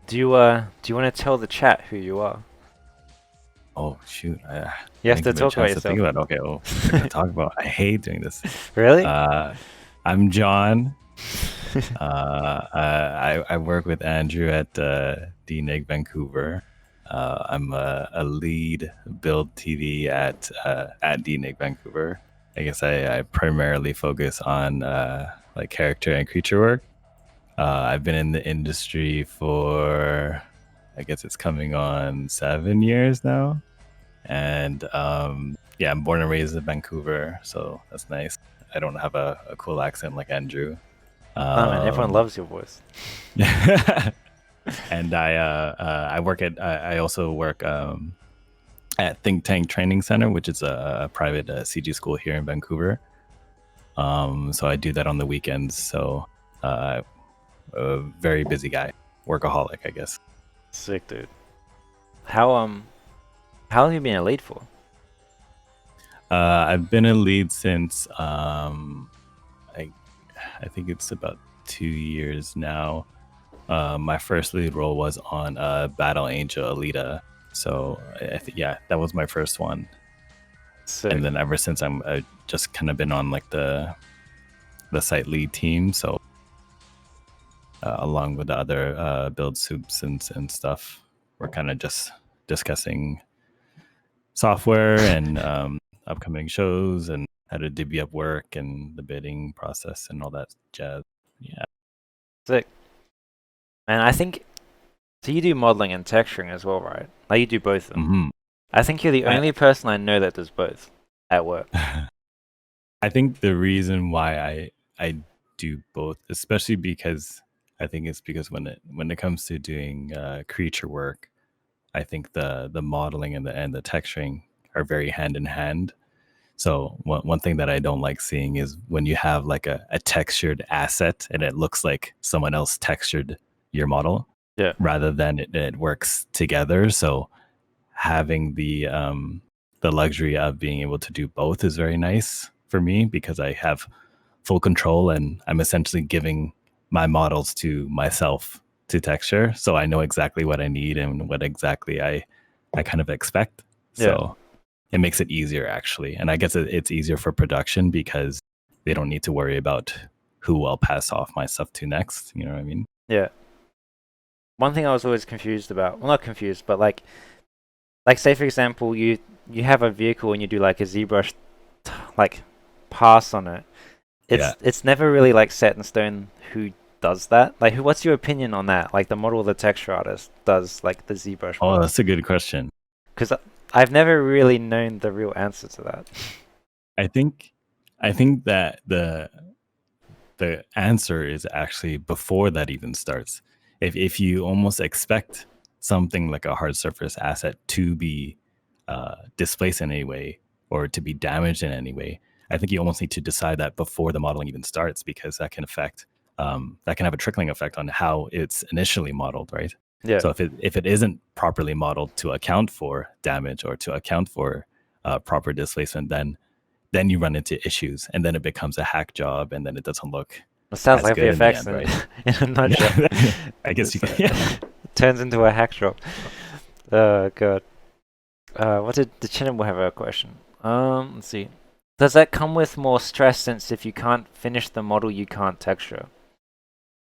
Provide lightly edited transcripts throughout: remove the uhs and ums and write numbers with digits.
Do you want to tell the chat who you are? Oh shoot! I You have didn't to give it a talk about chance to think yourself. about it. Okay, well, what am I gonna talk about? I hate doing this. Really? Uh, I'm John. I work with Andrew at DNIG Vancouver. I'm a lead build TV at DNIG Vancouver. I guess I primarily focus on like character and creature work. I've been in the industry for, I guess it's coming on 7 years now. And yeah, I'm born and raised in Vancouver, so that's nice. I don't have a cool accent like Andrew. Oh man, everyone Um, loves your voice. and I work at I also work at Think Tank Training Center, which is a private CG school here in Vancouver. So I do that on the weekends. So uh, a very busy guy, workaholic, I guess. Sick, dude. How long have you been a lead for? I've been a lead since I I think it's about 2 years now. My first lead role was on Battle Angel Alita, so yeah, that was my first one. Sick. And then ever since I just kind of been on like the site lead team, so along with the other build soups and stuff, we're kind of just discussing software and upcoming shows and how to divvy up work and the bidding process and all that jazz. Yeah. Sick. And I think so. You do modeling and texturing as well, right? Like you do both of them. Hmm. I think you're the I, only person I know that does both at work. I think the reason why I do both, especially because I think it's because when it comes to doing creature work, I think the modeling and the texturing are very hand in hand. So one thing that I don't like seeing is when you have like a textured asset and it looks like someone else textured your model Yeah. rather than it works together. So having the luxury of being able to do both is very nice for me because I have full control and I'm essentially giving my models to myself to texture. So I know exactly what I need and what exactly I kind of expect. Yeah. So it makes it easier actually. And I guess it's easier for production because they don't need to worry about who I'll pass off my stuff to next. You know what I mean? Yeah. One thing I was always confused about, well, not confused, but like say for example, you have a vehicle and you do like a ZBrush like pass on it. Yeah. It's never really like set in stone who does that. Like, what's your opinion on that? Like the model of the texture artist does like the ZBrush Oh, model, that's a good question. because I've never really known the real answer to that. I think I think that the answer is actually before that even starts. If you almost expect something like a hard surface asset to be displaced in any way or to be damaged in any way, I think you almost need to decide that before the modeling even starts because that can have a trickling effect on how it's initially modeled, right? Yeah. So if it isn't properly modeled to account for damage or to account for proper displacement, then you run into issues and then it becomes a hack job and then it doesn't look It sounds as like good in the VFX end, right? in a nutshell. Yeah. I guess you It's, can. Yeah. it turns into a hack job. Oh god. What did the Chinna will have a question? Let's see. Does that come with more stress since if you can't finish the model, you can't texture?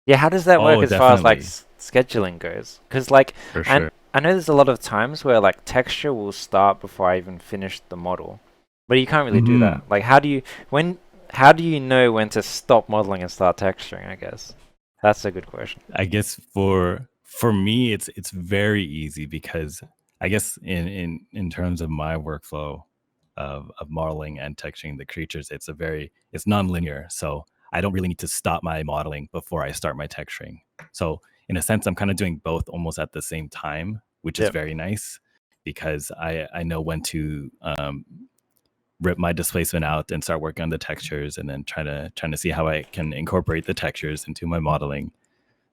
Yeah, how does that work Oh, as far as like definitely. scheduling goes? Because like, For and sure. I know there's a lot of times where like texture will start before I even finish the model, but you can't really do Hmm. that. Like, how do you know when to stop modeling and start texturing? I guess that's a good question. I guess for me it's very easy because I guess in terms of my workflow of modeling and texturing the creatures, it's non-linear. So I don't really need to stop my modeling before I start my texturing. So in a sense, I'm kind of doing both almost at the same time, which is Yeah, very nice because I know when to rip my displacement out and start working on the textures and then trying to see how I can incorporate the textures into my modeling.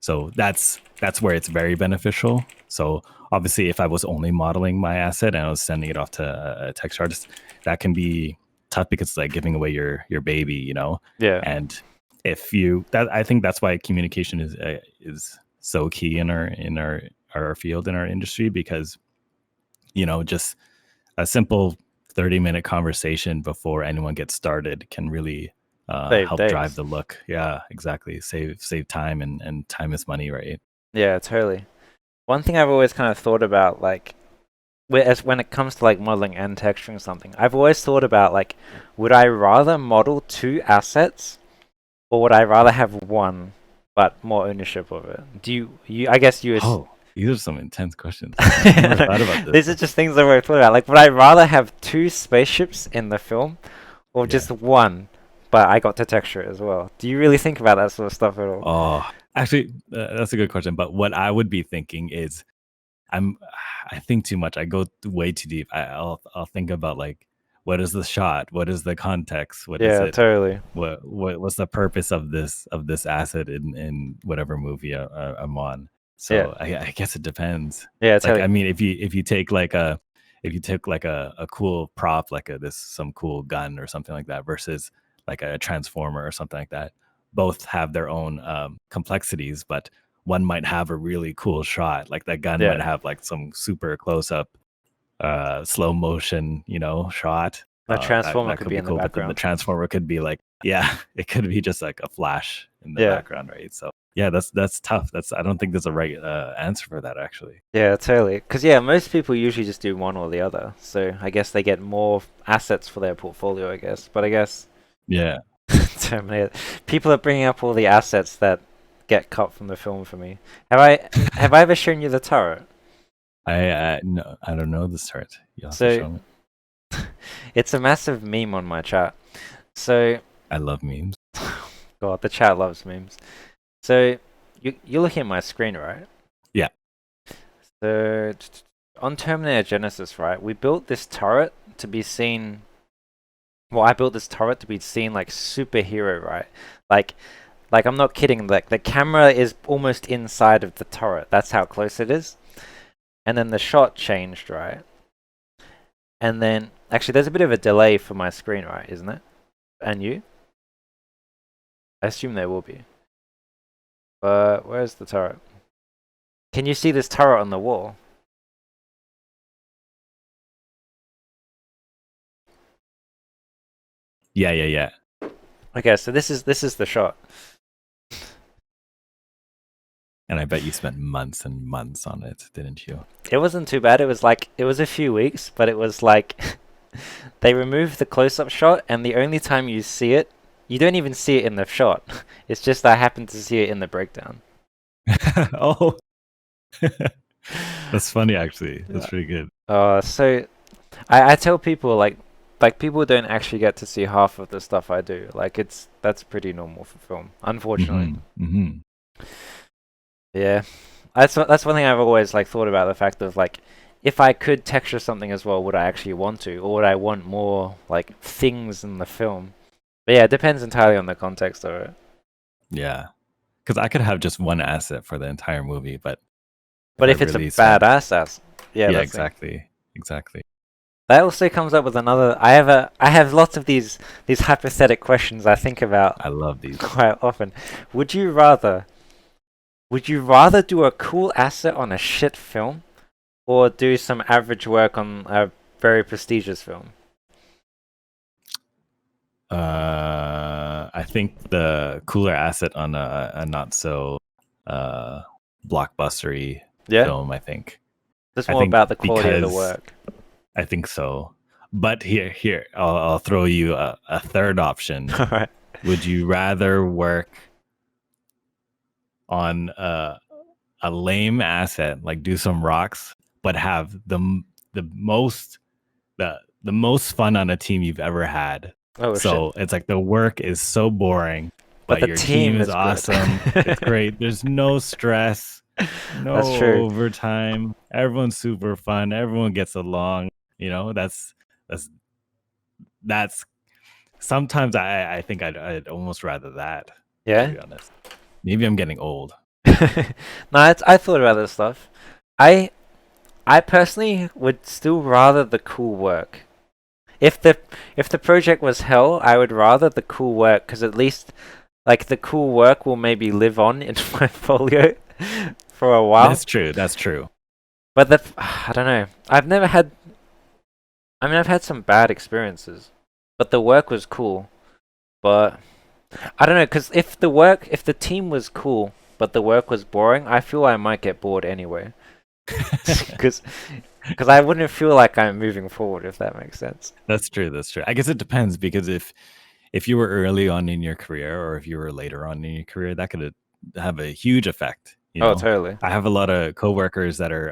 So that's where it's very beneficial. So obviously, if I was only modeling my asset and I was sending it off to a text artist, that can be tough because it's like giving away your baby, you know. yeah, And if you that I think that's why communication is so key in our field, in our industry, because just a simple 30-minute conversation before anyone gets started can really Save help drive days. the look. Yeah, exactly. Save time, and time is money, right? Yeah, totally. One thing I've always kind of thought about, like, as when it comes to like modeling and texturing something, I've always thought about like, would I rather model two assets, or would I rather have one, but more ownership of it? I guess Oh, these are some intense questions. I've never thought about this. these are just things I've always thought about. Like, would I rather have two spaceships in the film, or Yeah. just one, but I got to texture it as well? Do you really think about that sort of stuff at all? Oh, actually, that's a good question. But what I would be thinking is, I'm I think too much. I go way too deep. I'll think about, like, what is the shot? What is the context? What is Yeah, it? totally. What's the purpose of this asset in whatever movie I'm on? Yeah, So I guess it depends. yeah, Like, totally. I mean, if you take like a cool prop, like some cool gun or something like that, versus like a transformer or something like that, both have their own complexities, but one might have a really cool shot. Like that gun might Yeah, have like some super close up slow motion, shot. a That transformer that could could be be in the cool. But then the background. transformer could be like, yeah, it could be just like a flash in the Yeah. background, right? So yeah, that's tough. I don't think there's a right answer for that, actually. Yeah, totally. Because yeah, most people usually just do one or the other. So I guess they get more assets for their portfolio, I guess. But I guess Yeah. Terminator, people are bringing up all the assets that get cut from the film for me. Have I ever shown you the turret? I no, I don't know this chart. You'll have to So show me. it's a massive meme on my chat. So I love memes. God, the chat loves memes. So you're looking at my screen, right? Yeah. So on Terminator Genesis, right, we built this turret to be seen. Well, I built this turret to be seen like superhero, right? Like, like I'm not kidding. Like the camera is almost inside of the turret. That's how close it is. And then the shot changed, right? And then actually, there's a bit of a delay for my screen, right? Isn't it? And you? I assume there will be. But where's the turret? Can you see this turret on the wall? Yeah. Okay, so this is the shot. And I bet you spent months and months on it, didn't you? It wasn't too bad. It was a few weeks, but it was like they removed the close-up shot, and the only time you see it, you don't even see it in the shot. It's just I happened to see it in the breakdown. Oh, that's funny, actually. That's pretty good. So I tell people like people don't actually get to see half of the stuff I do. Like that's pretty normal for film, unfortunately. Yeah, that's one thing I've always like thought about, the fact of like, if I could texture something as well, would I actually want to, or would I want more like things in the film? But yeah, it depends entirely on the context of it. Yeah, because I could have just one asset for the entire movie, but if But I if it's a really spent, badass ass, yeah, yeah, that's the thing. exactly. That also comes up with another. I have lots of these hypothetical questions I think about I love these. quite often. Would you rather would you rather do a cool asset on a shit film, or do some average work on a very prestigious film? I think the cooler asset on a not so uh, blockbustery Yeah, film. I think. just I more think about the quality of the because work. I think so. But here, I'll throw you a third option. All right. Would you rather work on a lame asset, like do some rocks, but have the most the most fun on a team you've ever had? Oh shit! So it's like the work is so boring, But but the your team team is is good. awesome. It's great. There's no stress, That's no true. overtime. Everyone's super fun. Everyone gets along. That's that's sometimes I think I'd almost rather that, to Yeah. be honest. Maybe I'm getting old. No, I thought about this stuff. I I personally would still rather the cool work. If the project was hell, I would rather the cool work, because at least like the cool work will maybe live on in my folio. for a while. That's true. That's true. But I don't know. I've never had. I mean, I've had some bad experiences, but the work was cool. But I don't know, because if the team was cool, but the work was boring, I feel I might get bored anyway. Because I wouldn't feel like I'm moving forward, if that makes sense. That's true. That's true. I guess it depends because if you were early on in your career or if you were later on in your career, that could have a huge effect. You Oh, know, totally. I have a lot of coworkers that are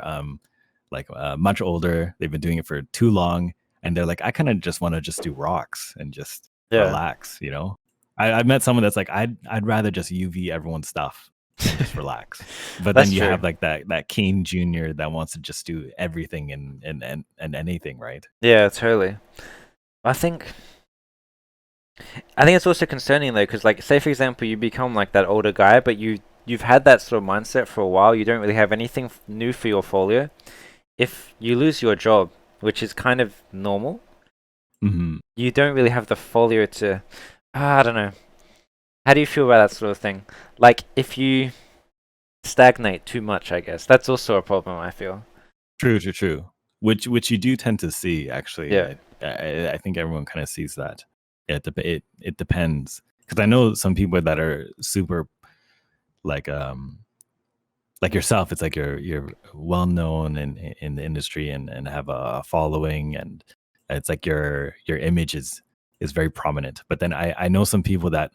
much older. They've been doing it for too long, and they're like, I kind of just want to just do rocks and just Yeah. relax. You know, I've met someone that's like, I'd rather just UV everyone's stuff and just relax. But then That's you true. have like that keen junior that wants to just do everything and anything, right? Yeah, totally. I think I think it's also concerning though, because like, say for example, you become like that older guy, but you've had that sort of mindset for a while. You don't really have anything new for your folio. If you lose your job, which is kind of normal, Hmm. you don't really have the folio to. I don't know. How do you feel about that sort of thing? Like, if you stagnate too much, I guess that's also a problem. I feel. True, true, true. Which you do tend to see actually. Yeah. I think everyone kind of sees that. It depends because I know some people that are super like like yourself. It's like you're well known in the industry and have a following, and it's like your image is very prominent. But then I know some people that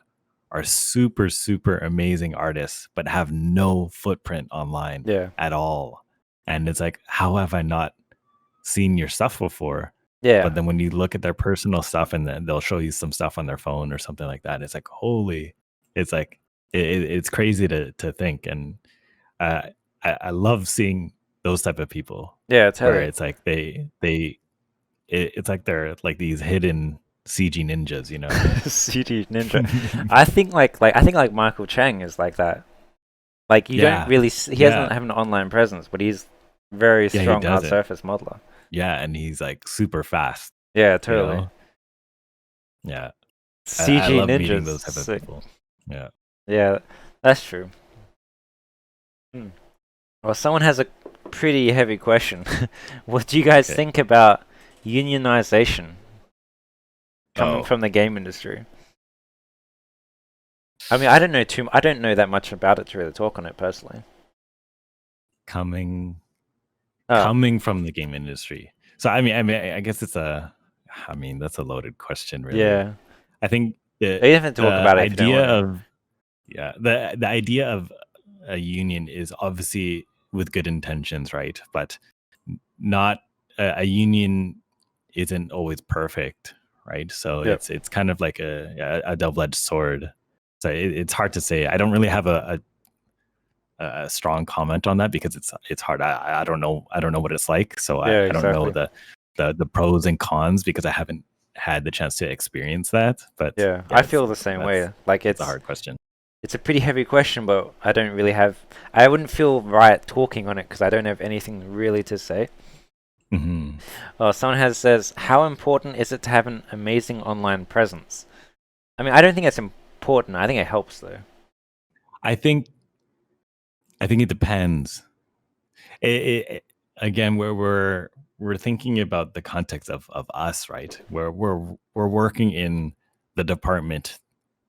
are super amazing artists but have no footprint online Yeah. at all, and it's like, how have I not seen your stuff before? But Yeah. then when you look at their personal stuff and then they'll show you some stuff on their phone or something like that, it's like, holy, it's like it's crazy to think. And uh, I love seeing those type of people Yeah. where Totally. it's like it's like they're like these hidden CG ninjas, you know? CD Ninja. I think like Michael Chang is like that. Like you don't Yeah, really he doesn't yeah, have an online presence, but he's very yeah. He strong hard doesn't. surface modeler. Yeah, and he's like super fast, Yeah, you totally. know? Yeah. I CG love meeting Ninjas. those type of Sick. people. Yeah. Yeah, that's true. Hmm. Well, someone has a pretty heavy question. What do you guys Okay. think about unionization coming Oh, from the game industry? I mean, I don't know that much about it to really talk on it personally. coming Oh, coming from the game industry. So I guess I mean, that's a loaded question, really. yeah. I think You don't have to talk the about it if you don't idea want to. of yeah, the idea of a union is obviously with good intentions, right? But not a union isn't always perfect, right? So Yep. it's kind of like a double-edged sword. So it's hard to say. I don't really have a strong comment on that because it's hard. I don't know. I don't know what it's like. So Yeah, I don't know exactly. the pros and cons because I haven't had the chance to experience that. But Yeah, I yeah, feel the same way. Like that's a hard question. it's a pretty heavy question, but I don't really have. I wouldn't feel right talking on it because I don't have anything really to say. Hmm. Someone has says, how important is it to have an amazing online presence? I mean, I don't think it's important. I think it helps though. I think it depends. Again, where we're thinking about the context of us, right? Where we're working in the department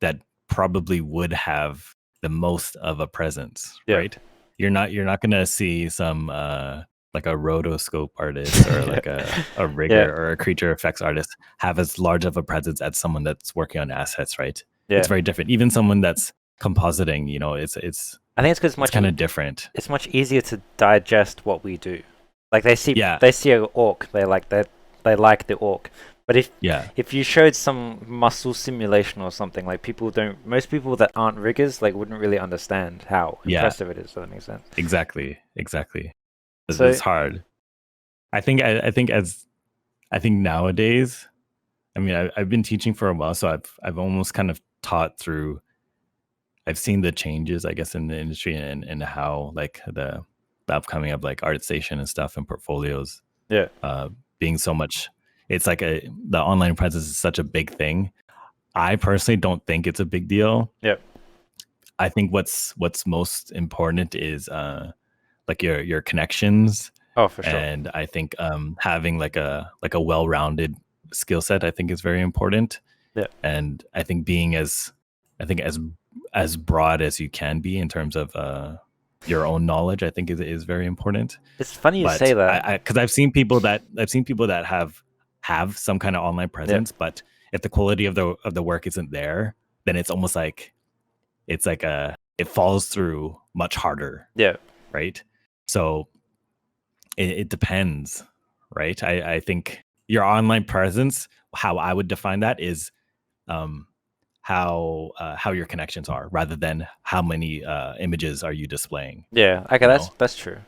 that probably would have the most of a presence, Yeah. right? You're not gonna see some like a rotoscope artist or like a Yeah. rigger or a creature effects artist have as large of a presence as someone that's working on assets, right? It's Yeah. very different. Even someone that's compositing, I think it's because it's kind of different. it's much easier to digest what we do. Like Yeah, they see a orc, they like the orc. But yeah, if you showed some muscle simulation or something, like most people that aren't riggers like wouldn't really understand how yeah. impressive it is. Does that make sense? Exactly, exactly. It's So hard. I think nowadays, I mean, I've been teaching for a while, so I've almost kind of taught through. I've seen the changes, I guess, in the industry and how like the upcoming of like art station and stuff and portfolios yeah, uh, being so much. It's like the online presence is such a big thing. I personally don't think it's a big deal. yeah, I think what's most important is like your connections, Oh, for sure. and I think having like a well-rounded skill set, I think, is very important. Yeah. And I think being as I think as broad as you can be in terms of your own knowledge, I think is very important. It's funny you say But that. because I've seen people that have some kind of online Yeah. presence, but if the quality of the work isn't there, then it's almost like it's like a it falls through much harder, Yeah. right? So it depends, right? I think your online presence, how I would define that is um, how your connections are, rather than how many images are you displaying. Yeah. Okay, You know. that's true.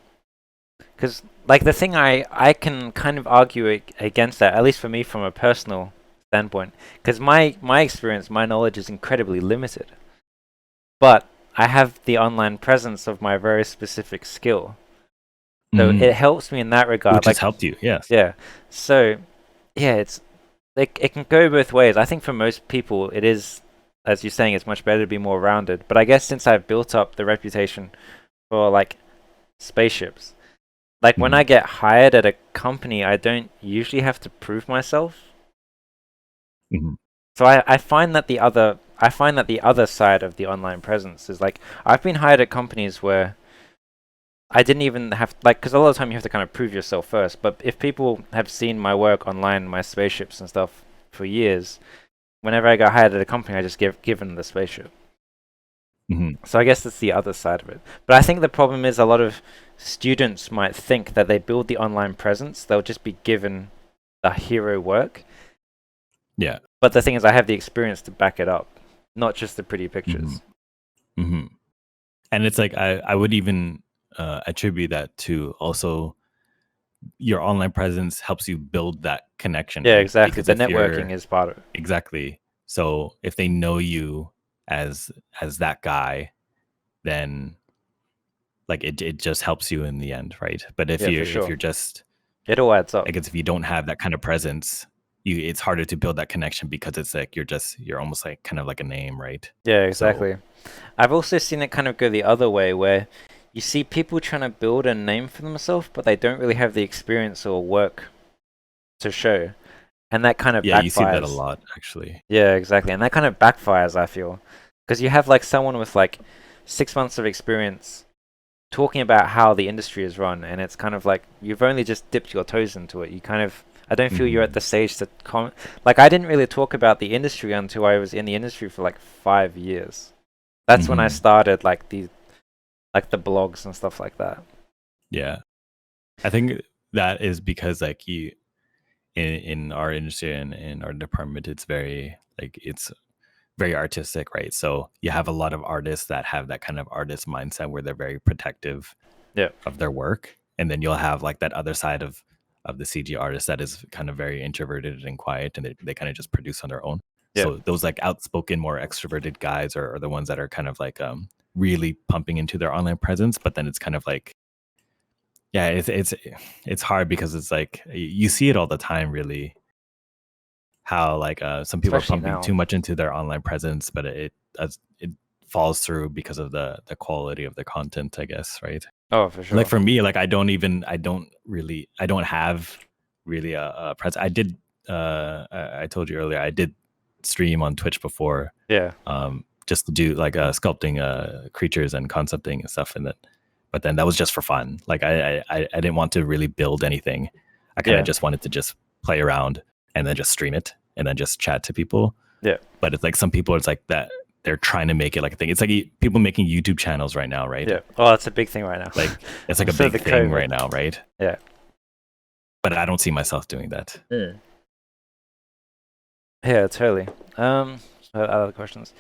Because like the thing I can kind of argue against that, at least for me from a personal standpoint, because my experience, my knowledge is incredibly limited. But I have the online presence of my very specific skill. So Mhm. it helps me in that regard. Which has Like, helped you, yes. yeah. So, yeah, it can go both ways. I think for most people, it is, as you're saying, it's much better to be more rounded. But I guess since I've built up the reputation for like spaceships, like when I Mhm. get hired at a company, I don't usually have to prove myself. Mhm. So I find that the other side of the online presence is like I've been hired at companies where I didn't even have like because a lot of the time you have to kind of prove yourself first. But if people have seen my work online, my spaceships and stuff for years, whenever I got hired at a company, I just give them the spaceship. Mhm. So I guess that's the other side of it. But I think the problem is a lot of students might think that they build the online presence, they'll just be given the hero work. Yeah. But the thing is, I have the experience to back it up, not just the pretty Mhm. pictures. Mhm. And it's like I would even attribute that to also your online presence helps you build that connection, Yeah, right? exactly. Because The if networking you're is part of it. exactly so if they know you as that guy, then like it just helps you in the end, right? But Yeah, for if sure. you're just, It all adds up. I guess, if you don't have that kind of presence, it's harder to build that connection, because it's like you're almost like kind of like a name, right? Yeah, So exactly. I've also seen it kind of go the other way where you see people trying to build a name for themselves, but they don't really have the experience or work to show. And that kind of yeah, you see that a backfires. lot, actually. Yeah, exactly. And that kind of backfires, I feel. Because you have like someone with like 6 months of experience talking about how the industry is run, and it's kind of like you've only just dipped your toes into it. You kind of, I don't feel you're at Hmm. the stage to like, I didn't really talk about the industry until I was in the industry for like 5 years. That's when I Hmm. started like the blogs and stuff like that. Yeah, I think that is because like you in our industry and in our department, it's very like it's very artistic, right? So you have a lot of artists that have that kind of artist mindset where they're very protective Yeah, of their work, and then you'll have like that other side of the CG artist that is kind of very introverted and quiet, and they kind of just produce on their own. yeah, So those like outspoken, more extroverted guys are the ones that are kind of like really pumping into their online presence, but then it's kind of like, yeah, it's hard because it's like you see it all the time, really, how like some people are especially pumping now. too much into their online presence, but it falls through because of the quality of the content, I guess, right? Oh, for Like sure. for me, like I don't have really a presence. I did I told you earlier, I did stream on Twitch before, Yeah, just to do like sculpting creatures and concepting and stuff, and then but then that was just for fun. Like I didn't want to really build anything. I kind of yeah, just wanted to just play around and then just stream it and then just chat to people. yeah, But it's like some people, it's like that they're trying to make it like a thing. It's like people making YouTube channels right now, right? yeah. Oh, that's a big thing right now. Like it's like a Also big the thing COVID. right now, right? Yeah. But I don't see myself doing that. Mm. Yeah, totally. Other questions.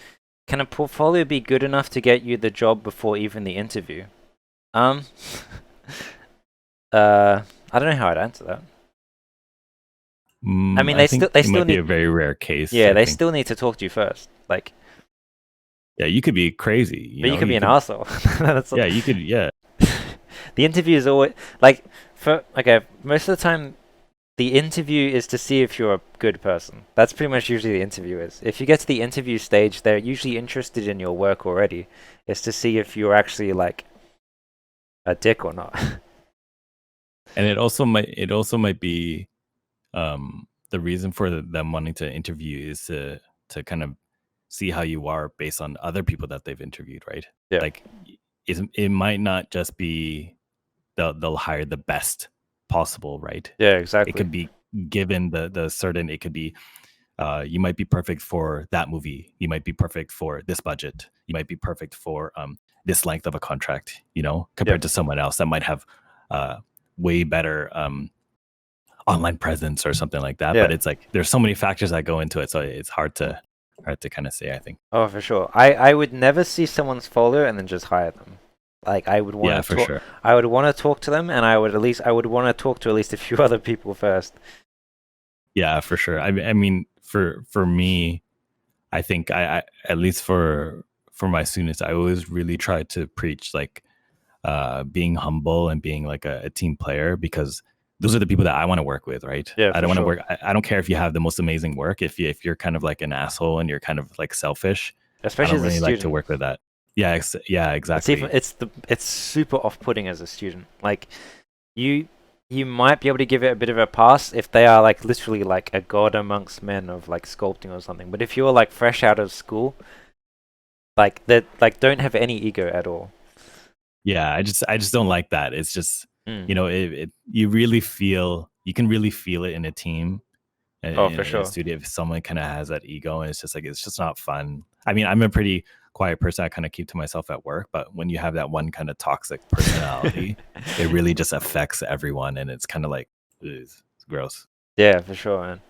Can a portfolio be good enough to get you the job before even the interview? Um, I don't know how I'd answer that. I mean, I think they it still might be need, a very rare case. yeah, I they think, still need to talk to you first. Like, yeah, you could be crazy. but you could be You an could, arsehole. That's yeah, you could, yeah. the interview is always like for okay. Most of the time, the interview is to see if you're a good person. That's pretty much usually the interview is. If you get to the interview stage, they're usually interested in your work already. It's to see if you're actually like a dick or not. And it also might be the reason for them wanting to interview is to kind of see how you are based on other people that they've interviewed, right? Yeah. Like it might not just be they'll hire the best possible, right? Yeah, It exactly. could be given the certain, it could be you might be perfect for that movie, you might be perfect for this budget, you might be perfect for this length of a contract, you know, Yeah. compared to someone else that might have way better online presence or something like that. But Yeah. it's like there's so many factors that go into it, so it's hard to kind of say, I think. Oh, for sure. I would never see someone's folder and then just hire them. Like I would Yeah, want to for talk. sure. I would want to talk to them, and I would want to talk to at least a few other people first. Yeah, for sure. I mean, for me, I think I at least for my students, I always really try to preach like being humble and being like a team player, because those are the people that I want to work with, right? Yeah, I for don't want to sure. work. I don't care if you have the most amazing work. If you're kind of like an asshole and you're kind of like selfish, I Especially don't as a really like to student. work with that. Yeah, yeah, exactly. It's super off-putting as a student. Like you you might be able to give it a bit of a pass if they are like literally like a god amongst men of like sculpting or something. But if you're like fresh out of school, like that like don't have any ego at all. Yeah, I just don't like that. It's just, Mm. you know, you really feel, you can really feel it in a team, Oh, for in a sure. studio, if someone kind of has that ego, and it's just like it's just not fun. I mean, I'm a pretty quiet person. I kind of keep to myself at work, but when you have that one kind of toxic personality, it really just affects everyone, and it's kind of like ugh, it's gross. Yeah, for sure, man.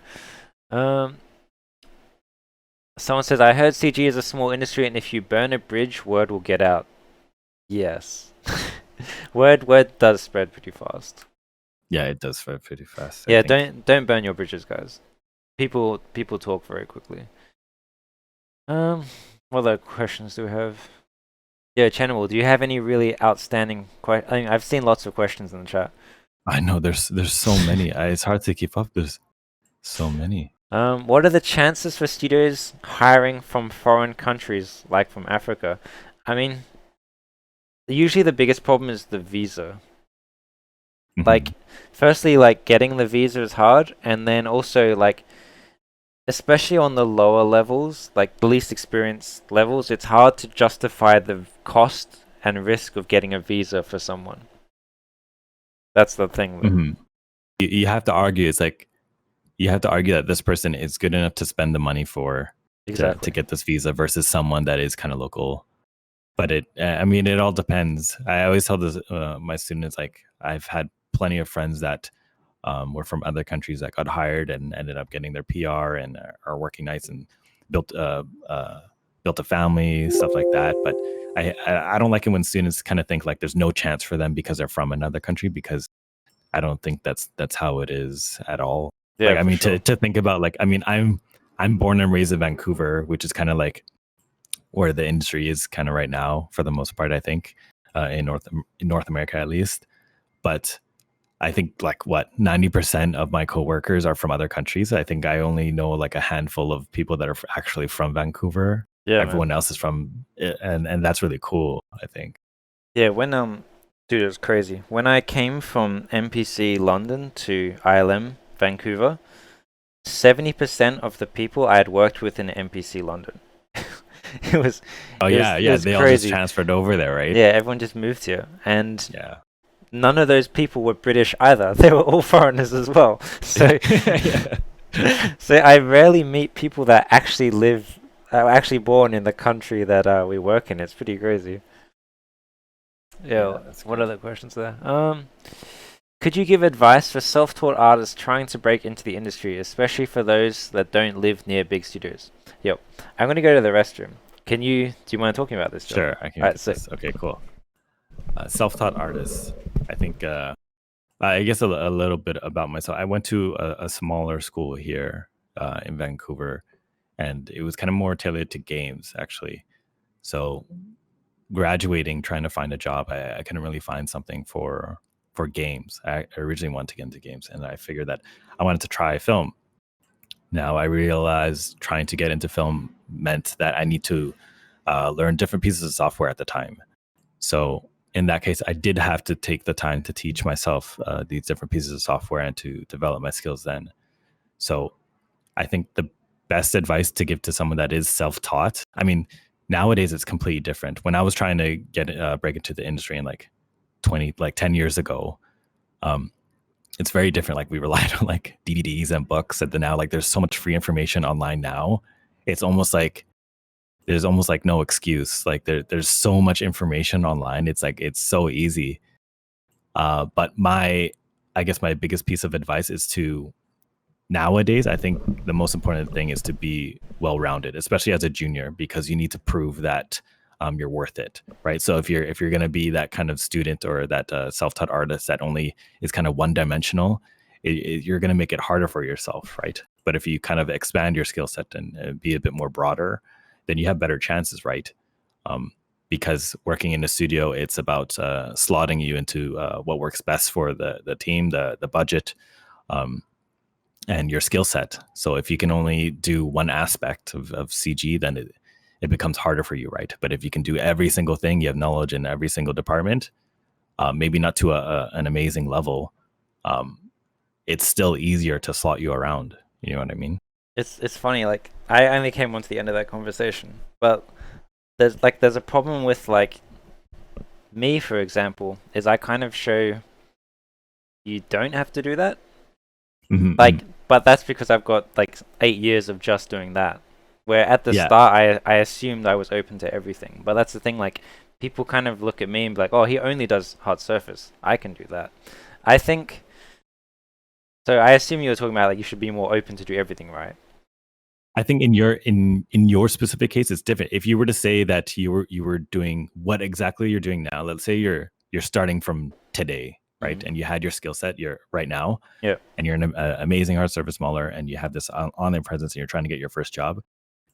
Um, Someone says I heard CG is a small industry, and if you burn a bridge, word will get out. Yes, word does spread pretty fast. Yeah, it does feel pretty fast, I Yeah, think. don't burn your bridges, guys. People talk very quickly. What other questions do we have? Yeah, Channel, do you have any really outstanding I mean, I've seen lots of questions in the chat. I know there's so many. It's hard to keep up. There's so many. What are the chances for studios hiring from foreign countries, like from Africa? I mean, usually the biggest problem is the visa. Like, Mhm. firstly, like getting the visa is hard, and then also like, especially on the lower levels, like the least experienced levels, it's hard to justify the cost and risk of getting a visa for someone. That's the thing, though. Mhm. You have to argue. It's like you have to argue that this person is good enough to spend the money for to Exactly. get this visa versus someone that is kind of local. But I mean, it all depends. I always tell this my students, like I've had plenty of friends that were from other countries that got hired and ended up getting their PR and are working nights and built built a family, stuff like that. But I don't like it when students kind of think like there's no chance for them because they're from another country, because I don't think that's how it is at all. Yeah, Like, I for mean, sure. to think about, like, I mean, I'm born and raised in Vancouver, which is kind of like where the industry is kind of right now for the most part, I think, in North America at least. But I think like what 90% of my coworkers are from other countries. I think I only know like a handful of people that are actually from Vancouver. Yeah, man. Everyone else is from, and that's really cool, I think. Yeah, dude, it was crazy. When I came from MPC London to ILM Vancouver, 70% of the people I had worked with in MPC London. it was, Oh yeah, it yeah. was They all just crazy. transferred over there, right? Yeah, everyone just moved here, and Yeah. none of those people were British either. They were all foreigners as well. So, Yeah. so I rarely meet people that actually live, are actually born in the country that we work in. It's pretty crazy. Yeah. Yeah, that's What crazy. other questions there? Could you give advice for self-taught artists trying to break into the industry, especially for those that don't live near big studios? Yep. I'm gonna go to the restroom. Do you mind talking about this, Joe? Sure, I can Alright, get sick. this. Okay, cool. Self-taught artists. I think. I guess a little bit about myself. I went to a smaller school here in Vancouver, and it was kind of more tailored to games, actually. So graduating, trying to find a job, I couldn't really find something for for games. I originally wanted to get into games, and I figured that I wanted to try film. Now I realized trying to get into film meant that I need to learn different pieces of software at the time. So in that case, I did have to take the time to teach myself these different pieces of software and to develop my skills then. So I think the best advice to give to someone that is self-taught, I mean, nowadays it's completely different. When I was trying to get break into the industry in like 10 years ago, um, it's very different. Like we relied on like DVDs and books, and then now like there's so much free information online now. It's almost like there's almost like no excuse. Like there's so much information online. It's like it's so easy. But I guess my biggest piece of advice is to nowadays, I think the most important thing is to be well-rounded, especially as a junior, because you need to prove that you're worth it, right? So if you're going to be that kind of student or that self-taught artist that only is kind of one-dimensional, you're going to make it harder for yourself, right? But if you kind of expand your skill set and be a bit more broader, then you have better chances, right? Because working in a studio, it's about slotting you into what works best for the team, the budget, and your skill set. So if you can only do one aspect of CG, then it becomes harder for you, right? But if you can do every single thing, you have knowledge in every single department, maybe not to an amazing level, it's still easier to slot you around. You know what I mean? It's funny, like I only came on to the end of that conversation, but there's a problem with like me, for example, is I kind of show you don't have to do that. Like, but that's because I've got like 8 years of just doing that. Where at the start, I assumed I was open to everything. But that's the thing, like, people kind of look at me and be like, oh, he only does hard surface. I can do that. I think, so I assume you were talking about like you should be more open to do everything, right? I think in your specific case, it's different. If you were to say that you were doing what exactly you're doing now, let's say you're starting from today, right? And you had your skill set you're right now, and you're an amazing hard surface modeler, and you have this online presence, and you're trying to get your first job.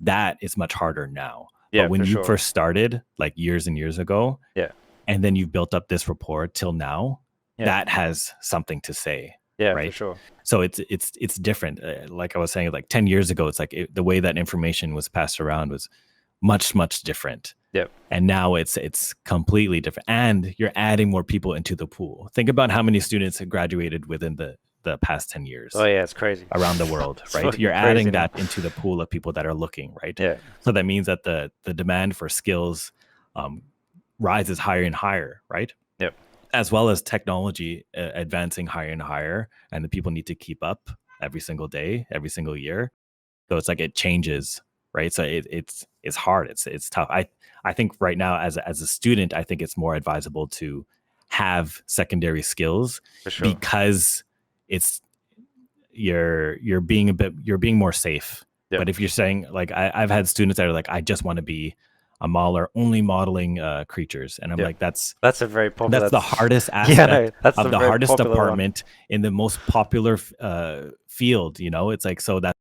That is much harder now. But when you first started, like years and years ago, and then you've built up this rapport till now, that has something to say. Yeah, right? for sure. So it's different. Like I was saying, like 10 years ago, it's like the way that information was passed around was much different. Yep. And now it's completely different. And you're adding more people into the pool. Think about how many students have graduated within the past 10 years. Oh yeah, it's crazy. Around the world, right? You're adding that into the pool of people that are looking, right? Yeah. So that means that the demand for skills rises higher and higher, right? Yep. As well as technology advancing higher and higher, and the people need to keep up every single day, every single year. So it's like it changes, right? So it's hard. It's tough. I think right now as a student, I think it's more advisable to have secondary skills because it's you're being more safe. Yep. But if you're saying like I've had students that are like, I just want to be a modeler, only modeling creatures, and I'm like, that's a very popular. That's the hardest aspect of the hardest department in the most popular field. You know, it's like so that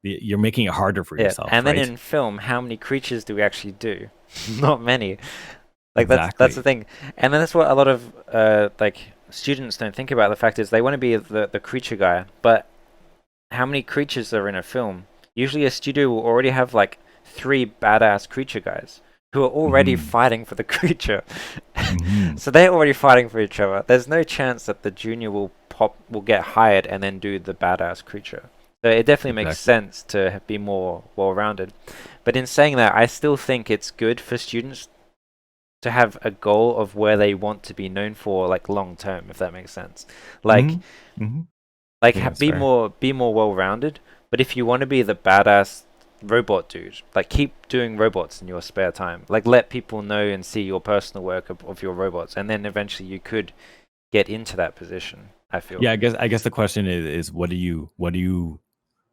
you're making it harder for yourself. And then in film, how many creatures do we actually do? Not many. Like that's the thing, and then that's what a lot of like students don't think about. The fact is they want to be the creature guy, but how many creatures are in a film? Usually a studio will already have like 3 badass creature guys who are already fighting for the creature. So they're already fighting for each other. There's no chance that the junior will get hired and then do the badass creature. So it definitely makes sense to be more well-rounded. But in saying that, I still think it's good for students to have a goal of where they want to be known for, like long term, if that makes sense. Like, be more well-rounded. But if you want to be the badass robot dude, like keep doing robots in your spare time. Like let people know and see your personal work of your robots, and then eventually you could get into that position. I feel. Yeah, I guess the question is what do you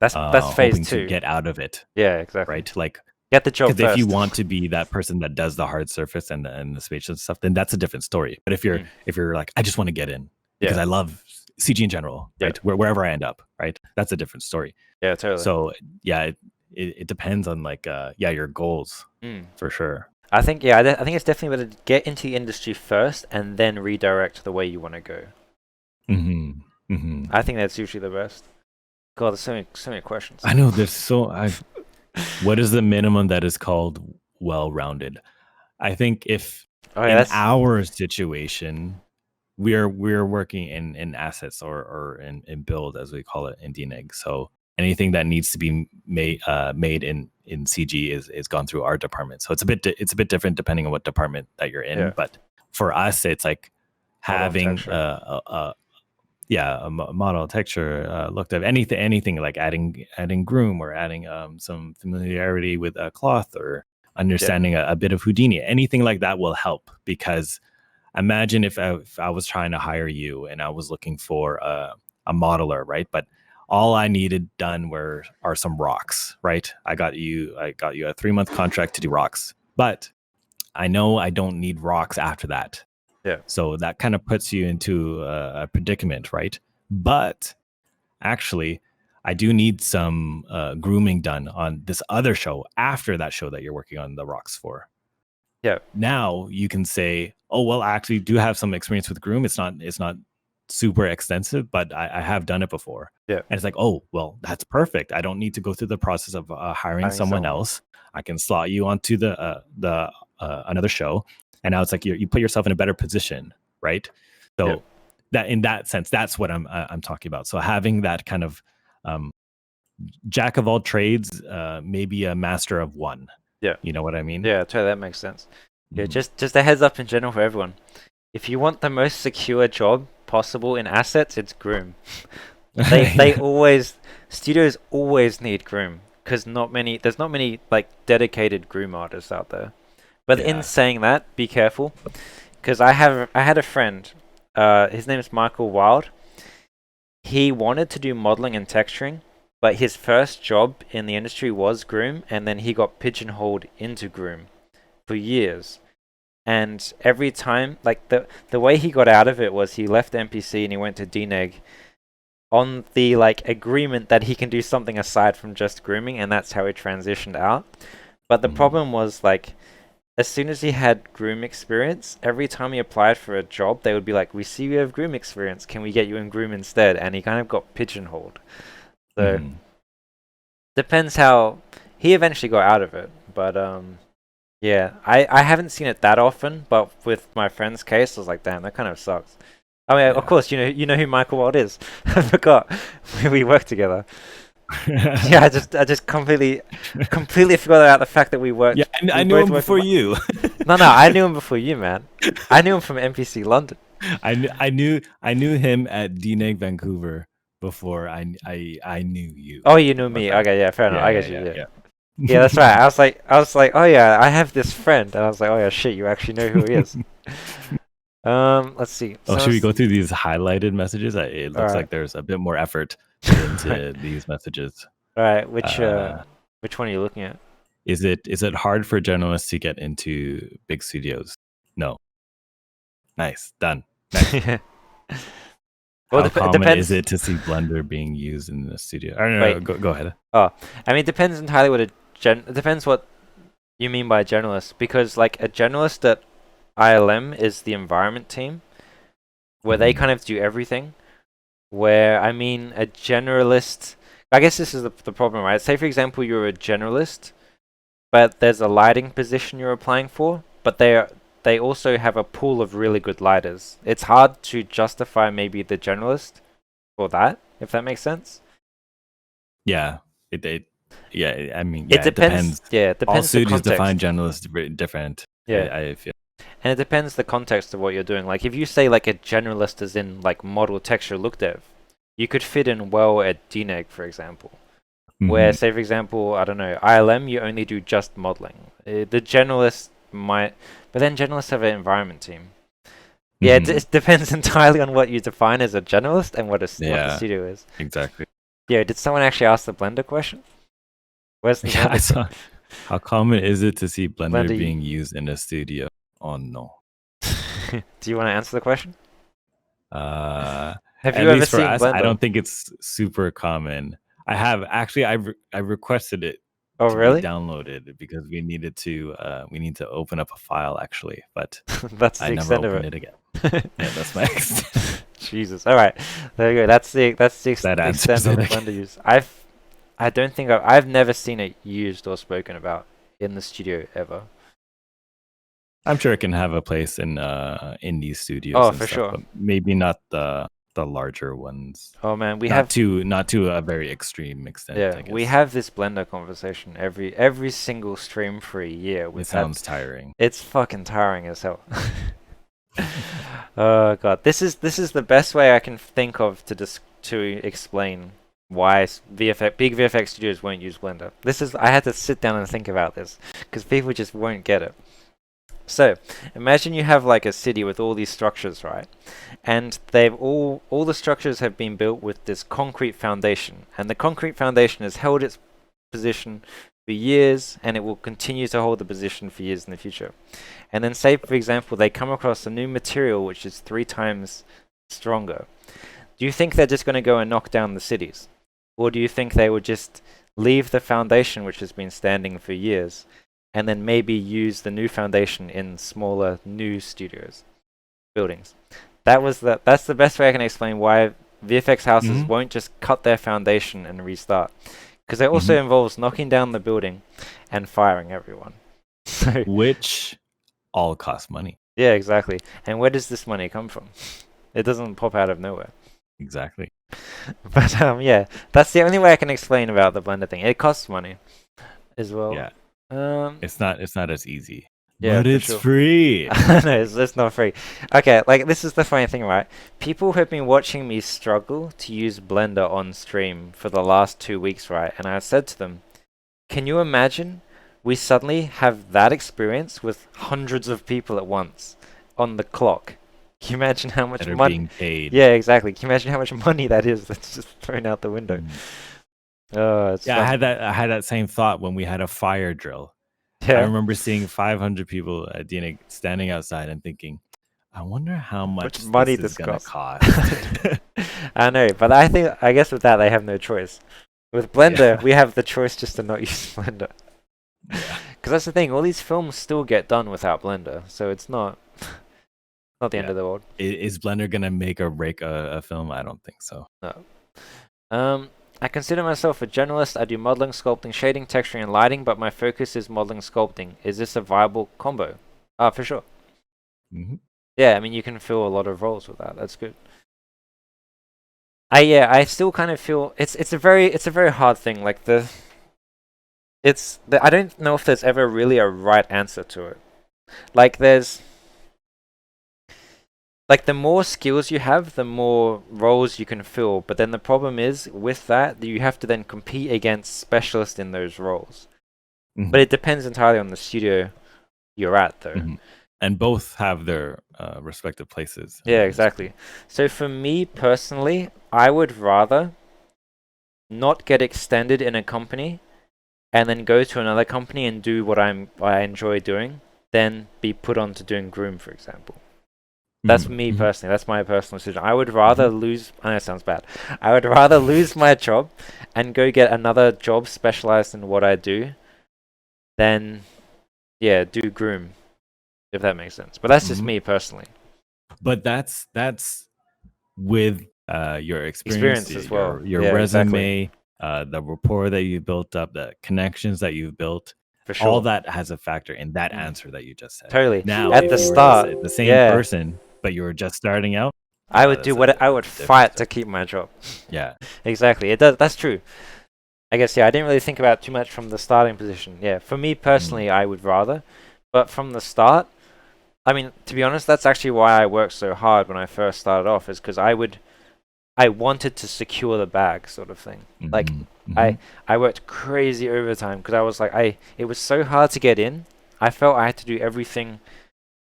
that's phase 2 to get out of it. Yeah, exactly. Right, like get the job first. If you want to be that person that does the hard surface and the spatial stuff, then that's a different story. But if you're like, I just want to get in because I love CG in general, right? Wherever I end up, right? That's a different story. Yeah, totally. So yeah, it depends on like your goals for sure. I think I think it's definitely better to get into the industry first and then redirect the way you want to go. Mm-hmm. Mm-hmm. I think that's usually the best. God, there's so many questions. I know there's what is the minimum that is called well-rounded? I think if Oh yeah, in that's our situation we're working in assets or in build as we call it in DNEG. So anything that needs to be made in CG is gone through our department. So it's a bit different depending on what department that you're in. yeah, But for us, it's like model and having texture. model texture looked at anything like adding groom or adding some familiarity with a cloth or Yeah, understanding a bit of Houdini. Anything like that will help, because imagine if I was trying to hire you and I was looking for a modeler, right? But all I needed done are some rocks, right? I got you a 3-month contract to do rocks, but I know I don't need rocks after that. yeah, So that kind of puts you into a predicament, right? But actually, I do need some grooming done on this other show after that show that you're working on the rocks for. yeah, Now you can say, oh well, I actually do have some experience with groom. It's not super extensive, but I have done it before. yeah. And it's like, oh well, that's perfect. I don't need to go through the process of hiring Finding someone someone. else. I can slot you onto the another show, and now it's like you put yourself in a better position, right? Yeah, So that in that sense, that's what I'm talking about. So having that kind of um, jack of all trades, maybe a master of one. yeah, You know what I mean? yeah. Totally, that makes sense. Yeah, Mhm. just a heads up in general for everyone. If you want the most secure job possible in assets, it's groom. They Yeah. always studios always need groom because there's not many like dedicated groom artists out there. But in Yeah. saying that, be careful because I had a friend. His name is Michael Wild. He wanted to do modeling and texturing, but his first job in the industry was groom, and then he got pigeonholed into groom for years. And every time, like the way he got out of it was he left MPC and he went to DNEG on the like agreement that he can do something aside from just grooming, and that's how he transitioned out. But the Mhm. problem was like as soon as he had groom experience, every time he applied for a job, they would be like, "We see you have groom experience. Can we get you in groom instead?" And he kind of got pigeonholed. So Mhm. depends how he eventually got out of it. But yeah, I haven't seen it that often. But with my friend's case, I was like, "Damn, that kind of sucks." I mean, of Yeah. course, you know who Michael Wald is. I forgot we worked together. Yeah, I just completely forgot about the fact that Yeah, we I knew both him worked with. before you. No, I knew him before you, man. I knew him from NPC London. I knew him at DNEG Vancouver before I knew you. Oh, you knew Was me. that? Okay, yeah, fair enough. Yeah, I yeah, get you. yeah, Yeah, yeah. yeah, that's right. I was like, oh yeah, I have this friend, and I was like, oh yeah, shit, you actually know who he is. Let's see. Oh, So should we let's go see. through these highlighted messages? It All looks right, like there's a bit more effort put right, into these messages. all right. Uh, Which one are you looking at? is it hard for journalists to get into big studios? No. Nice. Done. Next. Well, How it common is depends. it to see Blender being used in the studio? Oh, no, no, Wait. go ahead. Oh, I mean, it depends entirely what it depends what you mean by a generalist, because like a generalist at ILM is the environment team, where they Mhm. kind of do everything. Where I mean, a generalist. I guess this is the problem, right? Say for example, you're a generalist, but there's a lighting position you're applying for, but they also have a pool of really good lighters. It's hard to justify maybe the generalist for that, if that makes sense. Yeah, it yeah. I mean, It yeah, it depends. depends. Yeah, it All depends the studios define context. journalists different. Yeah, I feel. and it depends the context of what you're doing. Like if you say like a generalist is in like model texture look dev, you could fit in well at DNEG, for example. Where, Hmm. say for example, I don't know, ILM, you only do just modeling. The generalists might, but then generalists have an environment team. Yeah, Hmm. it depends entirely on what you define as a generalist and what the Yeah, studio is. exactly. Yeah, did someone actually ask the Blender question? Where's the Yeah, I Blender? saw. How common is it to see Blender Blender, being used in a studio? Oh no. do you want to answer the question? Uh, Have at you ever least for seen us, I Blender? don't think it's super common. I have actually, I requested it Oh, to be really? downloaded because we need to open up a file actually, but That's I the never extent of opened it. it again. Yeah, that's my extent. Jesus. All right, there you go. That answers extent of it. the blender use. I don't think I've never seen it used or spoken about in the studio ever. I'm sure it can have a place in indie studios Oh, and for stuff, sure. but maybe not the larger ones. Oh man, Not to a very extreme extent, yeah, I we guess. have this blender conversation every single stream for a year. It We've had sounds tiring. it's fucking tiring as hell. Oh god, this is the best way I can think of to explain why big VFX studios won't use Blender. I had to sit down and think about this because people just won't get it. So, imagine you have like a city with all these structures, right? And they've all the structures have been built with this concrete foundation, and the concrete foundation has held its position for years, and it will continue to hold the position for years in the future. And then say, for example, they come across a new material which is 3 times stronger. Do you think they're just going to go and knock down the cities? Or do you think they would just leave the foundation which has been standing for years and then maybe use the new foundation in smaller new studios, buildings? That's the best way I can explain why VFX houses Hmm. won't just cut their foundation and restart. Because it also Hmm. involves knocking down the building and firing everyone. So Which all cost money. yeah, exactly. And where does this money come from? It doesn't pop out of nowhere. Exactly. But yeah, that's the only way I can explain about the Blender thing. It costs money as well. Yeah. Um, It's not as easy. yeah, But for it's sure. free. No, it's not free. Okay, like this is the funny thing, right? People have been watching me struggle to use Blender on stream for the last 2 weeks, right? And I said to them, can you imagine we suddenly have that experience with hundreds of people at once on the clock? Can you imagine how much That are money? being paid. Yeah, exactly. Can you imagine how much money that is that's just thrown out the window? Mm. Oh, it's Yeah, I fun. had that same thought when we had a fire drill. I Yeah. remember seeing 500 people at DNA standing outside and thinking, I wonder how How much much money this is this gonna costs. cost. I know, but I guess with that they have no choice. With Blender, Yeah. we have the choice just to not use Blender. Yeah. Because that's the thing, all these films still get done without Blender, so it's not the end Yeah. of the world. Is Blender gonna make or break a film? I don't think so. No. I consider myself a generalist. I do modeling, sculpting, shading, texturing, and lighting, but my focus is modeling, sculpting. Is this a viable combo? Ah, for sure. Hmm. Yeah, I mean you can fill a lot of roles with that. That's good. I still kind of feel it's a very hard thing. Like I don't know if there's ever really a right answer to it. Like the more skills you have, the more roles you can fill. But then the problem is with that, you have to then compete against specialists in those roles. Hmm. But it depends entirely on the studio you're at, though. Hmm. And both have their respective places in Yeah, the industry. exactly. So for me personally, I would rather not get extended in a company and then go to another company and do what I enjoy doing than be put on to doing groom, for example. That's me Hmm. personally. That's my personal decision. I would rather lose. I know it sounds bad. I would rather lose my job and go get another job specialized in what I do than, yeah, do groom, if that makes sense. But that's just Hmm. me personally. But that's with your experience, Experience as well. your Yeah, exactly. resume, the rapport that you built up, the connections that you've built. For All sure. that has a factor in that Mm. answer that you just said. Totally. Now, At if the you were start, the same yeah, person, but you were just starting out, I would do what I would that's a different fight to story. keep my job. Yeah. Exactly. It does. That's true. I guess yeah. I didn't really think about it too much from the starting position. Yeah. For me Mm. personally, I would rather, but from the start, I mean, to be honest, that's actually why I worked so hard when I first started off, is because I wanted to secure the bag, sort of thing. Like, Mhm. I Mhm. I worked crazy overtime because I was like, it was so hard to get in. I felt I had to do everything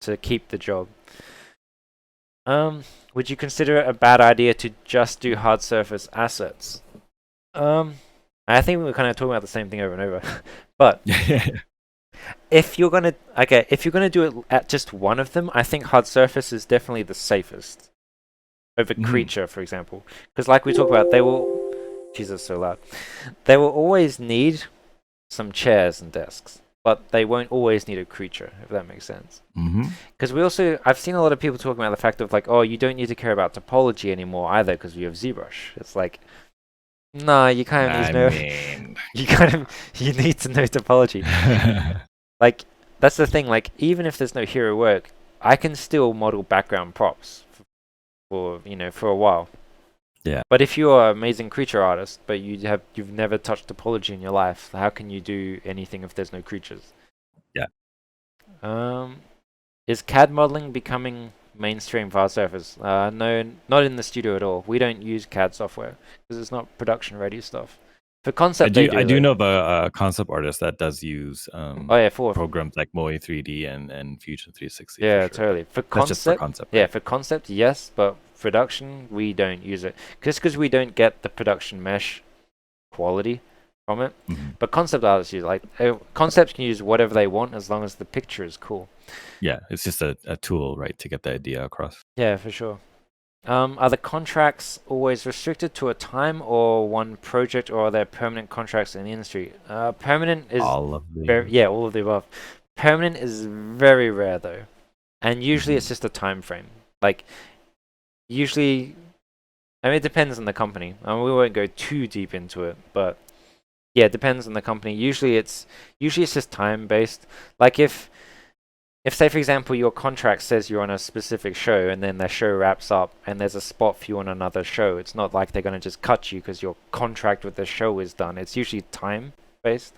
to keep the job. Would you consider it a bad idea to just do hard surface assets? Um, I think we were kind of talking about the same thing over and over. But if you're gonna do it at just one of them, I think hard surface is definitely the safest over Mhm. creature, for example. Because like we talked about, Jesus, so loud. They will always need some chairs and desks. but they won't always need a creature, if that makes sense. Mm-hmm. Because I've seen a lot of people talking about the fact of like, oh, you don't need to care about topology anymore either because you have ZBrush. It's like, no, you kind of need I to know, mean, you need to know topology. Like, that's the thing, like, even if there's no hero work, I can still model background props for a while. yeah, But if you're an amazing creature artist, but you've never touched topology in your life, how can you do anything if there's no creatures? yeah. Is CAD modeling becoming mainstream for hard surface? No, not in the studio at all. We don't use CAD software because it's not production ready stuff. For concept, they do. I do though. know of a concept artist that does use Oh yeah, for programs like Moe 3D and Fusion 360 for yeah, sure. totally. For That's just for concept, concept. yeah, Right? for concept, yes, but production, we don't use it just because we don't get the production mesh quality from it. Mhm. But concept artists use concepts can use whatever they want as long as the picture is cool. Yeah, it's just a tool, right, to get the idea across. Yeah, for sure. Are the contracts always restricted to a time or one project, or are there permanent contracts in the industry? Permanent is All of the. yeah, all of the above. Permanent is very rare though, and usually it's Mhm. just a time frame. Like usually, I mean, it depends on the company. We won't go too deep into it, but yeah, it depends on the company. Usually it's just time based. Like if say for example your contract says you're on a specific show and then the show wraps up and there's a spot for you on another show, it's not like they're going to just cut you because your contract with the show is done. It's usually time based.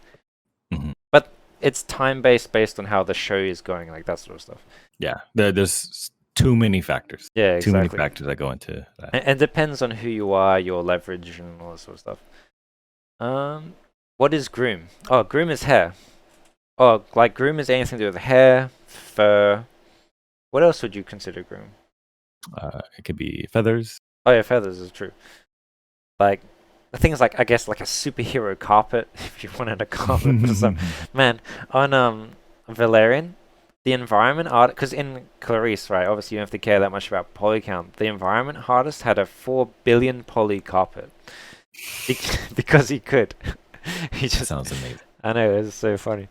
Mhm. But it's time based on how the show is going, like that sort of stuff. Yeah, there's too many factors. Yeah, Too many exactly. factors that go into that. And depends on who you are, your leverage and all that sort of stuff. What is groom? Oh, groom is hair. Oh, like groom is anything to do with hair, fur. What else would you consider groom? It could be feathers. Oh yeah, feathers is true. Like the things like I guess like a superhero carpet if you wanted a carpet for some man on Valerian, the environment art because in Clarice, right, obviously you don't have to care that much about poly count. The environment artist had a 4 billion poly carpet because he could. He just Sounds amazing. I know, it's so funny.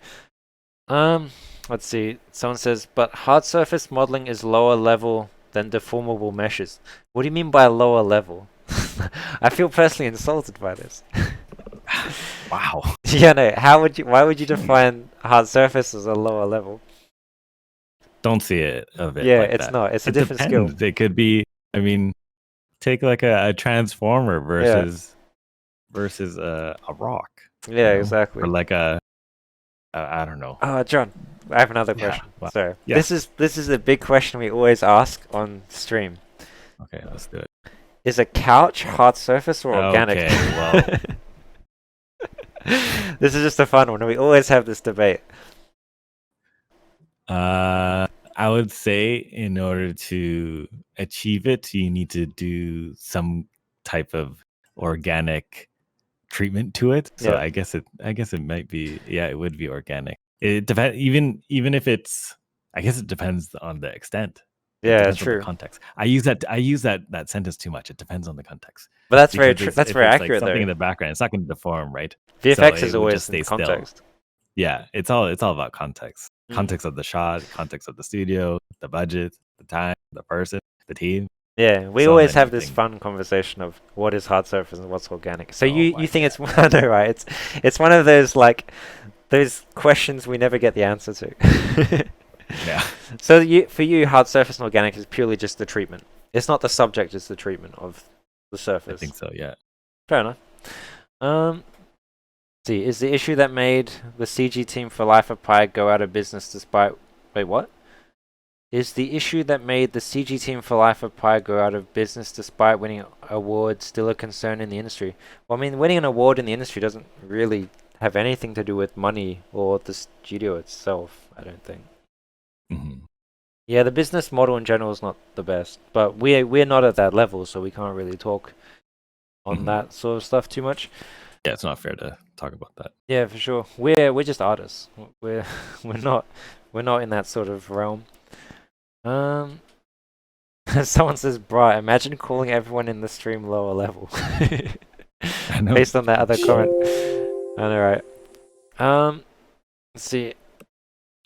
Let's see. Someone says, but hard surface modeling is lower level than deformable meshes. What do you mean by lower level? I feel personally insulted by this. Wow. Yeah, no. Why would you define hard surface as a lower level? Don't see it of it. Yeah, like it's that. not. It's a It different skill. depends. It could be. I mean, take like a transformer versus a rock. Yeah, exactly. Or like I don't know. John, I have another Yeah, question. well, So yeah. this is a big question we always ask on stream. Okay, let's do it. Is a couch hard surface or organic? Okay, well. This is just a fun one. We always have this debate. I would say in order to achieve it, you need to do some type of organic treatment to it. So Yeah. I guess it might be, yeah, it would be organic. It depends, even if it's, I guess it depends on the extent. It Yeah, depends on true. the context. I use that sentence too much. It depends on the context. But that's very Because true. That's if very it's accurate like something though. in the background, it's not going to deform, right? VFX So is it would always just in stay still. context. Yeah, it's all about context. Mm. Context of the shot, context of the studio, the budget, the time, the person, the team. Yeah, we So always many have this things. fun conversation of what is hard surface and what's organic. So Oh you my think it's I know, right? It's one of those like those questions we never get the answer to. Yeah. So for you, hard surface and organic is purely just the treatment. It's not the subject; it's the treatment of the I surface. think so, yeah. Fair enough. Let's see, is the issue that made the CG team for Life of Pi go out of business despite... Wait, what? Is the issue that made the CG team for Life of Pi go out of business despite winning awards still a concern in the industry? Well, I mean, winning an award in the industry doesn't really have anything to do with money or the studio itself, I don't think. Mhm. Yeah, the business model in general is not the best, but we're not at that level, so we can't really talk on Mhm. that sort of stuff too much. Yeah, it's not fair to talk about that. Yeah, for sure. We're just artists. We're we're not in that sort of realm. Someone says, "Bruh, imagine calling everyone in the stream lower level." I know. Based on that other comment. I know, right? Let's see.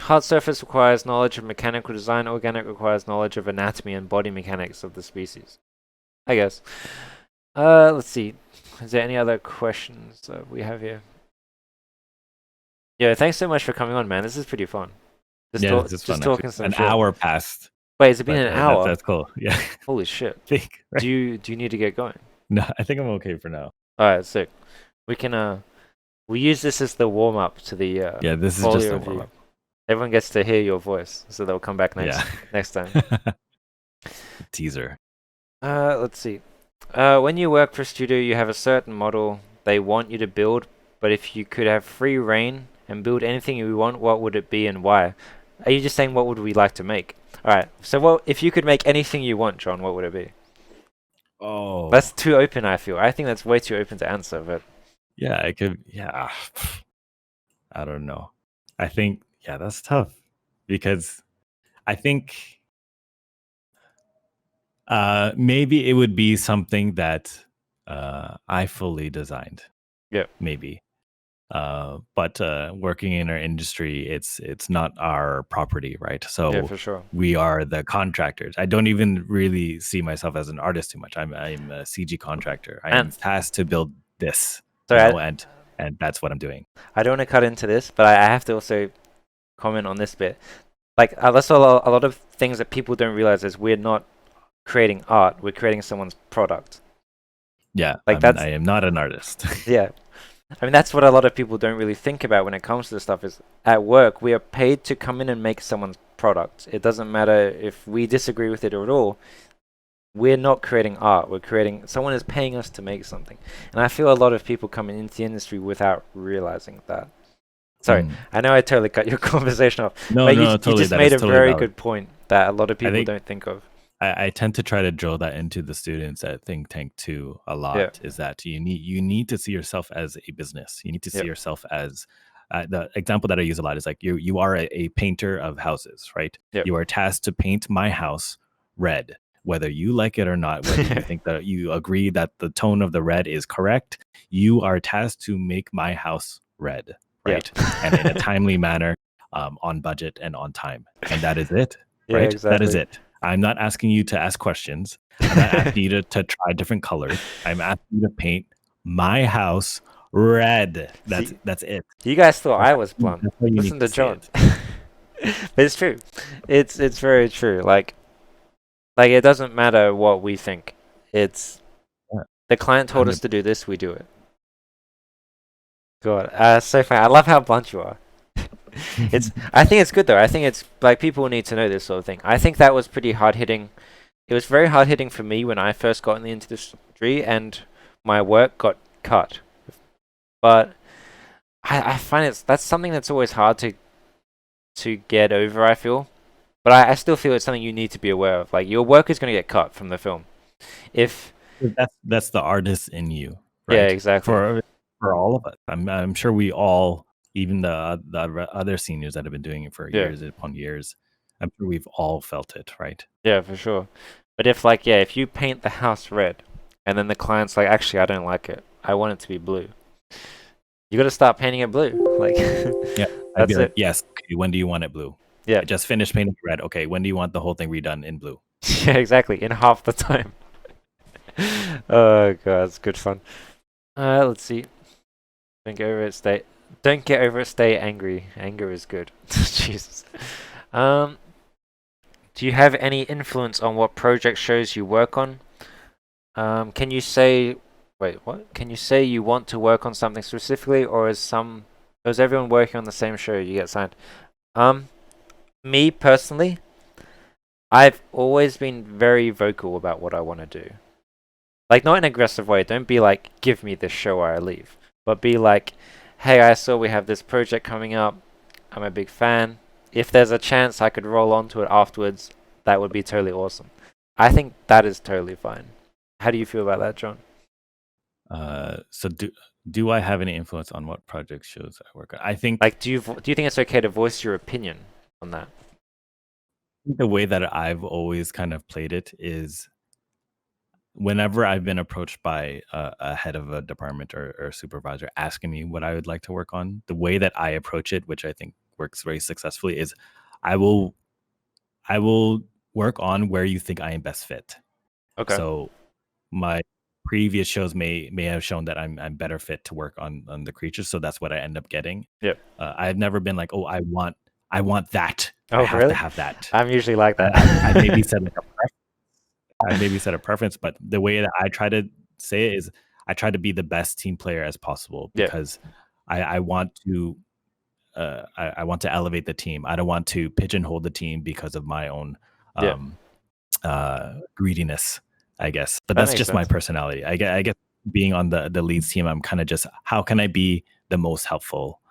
Hard surface requires knowledge of mechanical design. Organic requires knowledge of anatomy and body mechanics of the species. I guess. Let's see. Is there any other questions we have here? Yeah, thanks so much for coming on, man. This is pretty fun. Yeah, this is Just fun actually. talking some An shit. hour passed, Wait, has it been but an hour? that's cool. Yeah, Holy shit. I think. Right? Do you need to get going? No, I think I'm okay for now. All right, sick. We can we use this as the warm up to the Yeah, this is just folio a review. warm up. Everyone gets to hear your voice, so they'll come back Yeah, next time. teaser. Let's see. When you work for a studio, you have a certain model they want you to build, but if you could have free reign and build anything you want, what would it be and why? Are you just saying what would we like to make? Alright, so what if you could make anything you want, John, what would it be? Oh, That's too open, I feel. I think that's way too open to answer, but yeah, I could. Yeah, I don't know. I think that's tough because I think maybe it would be something that I fully designed. yeah. Maybe. But working in our industry, it's not our property, right? Yeah, So for sure. we are the contractors. I don't even really see myself as an artist too much. I'm a CG contractor. I am And tasked to build this, sorry, and that's what I'm doing. I don't want to cut into this, but I have to also comment on this bit. Like, that's a lot of things that people don't realize is we're not creating art, we're creating someone's product. Yeah, Like, I mean, that's, I am not an artist. yeah. I mean, that's what a lot of people don't really think about when it comes to this stuff is at work, we are paid to come in and make someone's product. It doesn't matter if we disagree with it at all. We're not creating art. We're creating, someone is paying us to make something. And I feel a lot of people come into the industry without realizing that. Sorry, Mm. I know I totally cut your conversation off. No, But no, you totally. just That made is a totally very valid. good point that a lot of I people think don't think of. I tend to try to drill that into the students at Think Tank too a lot. Yeah. Is that you need to see yourself as a business. You need to see Yep. yourself as the example that I use a lot is like you are a painter of houses, right? Yep. You are tasked to paint my house red, whether you like it or not, whether you think that you agree that the tone of the red is correct. You are tasked to make my house red, right? And in a timely manner, on budget and on time, and that is it, Yeah, right? That is exactly. it. I'm not asking you to ask questions. I'm not asking you to try different colors. I'm asking you to paint my house red. That's it. You guys thought That's, I was blunt. that's how you need Listen to to see John. it. But it's true. It's very true. Like it doesn't matter what we think. It's Yeah, the client told us 100%. to do this, we do it. God, so funny. I love how blunt you are. I think it's good though. I think it's like people need to know this sort of thing. I think that was pretty hard hitting. It was very hard hitting for me when I first got into this industry and my work got cut. But I find that's something that's always hard to get over, I feel. But I still feel it's something you need to be aware of. Like, your work is going to get cut from the film. If, That's the artist in you, yeah, right? exactly. For all of us. I'm sure we all, even the other seniors that have been doing it for Yeah. years upon years, I'm sure we've all felt it, right? Yeah, for sure. But if, like, yeah, if you paint the house red and then the client's like, actually, I don't like it. I want it to be blue. You got to start painting it blue. Like, Yeah, I'd be that's like, it. yes. Okay, when do you want it blue? Yeah. I just finished painting red. Okay, when do you want the whole thing redone in blue? Yeah, exactly. In half the time. Oh, God, it's good fun. Let's see. Don't get over it. Don't get over it. Stay angry. Anger is good. Jesus. Do you have any influence on what project shows you work on? Can you say, wait, what? Can you say you want to work on something specifically, or is everyone working on the same show you get signed? Me personally, I've always been very vocal about what I want to do. Like, not in an aggressive way. Don't be like, give me this show or I leave. But be like, hey, I saw we have this project coming up. I'm a big fan. If there's a chance I could roll onto it afterwards, that would be totally awesome. I think that is totally fine. How do you feel about that, John? So do I have any influence on what project shows I work on? I think Like, do you think it's okay to voice your opinion on that? the way that I've always kind of played it is whenever I've been approached by a head of a department or supervisor asking me what I would like to work on, the way that I approach it, which I think works very successfully is I will work on where you think I am best fit. Okay. So my previous shows may have shown that I'm better fit to work on the creatures, so that's what I end up getting. Yep. I've never been like, oh, I want that. Oh, I have to really? have that. I'm usually like that. I maybe said like I maybe said a preference, but the way that I try to say it is I try to be the best team player as possible Yep. because I want to I want to elevate the team. I don't want to pigeonhole the team because of my own Yep. greediness, I guess. But That that's makes just my sense. personality. I guess being on the leads team, I'm kind of just how can I be the most helpful,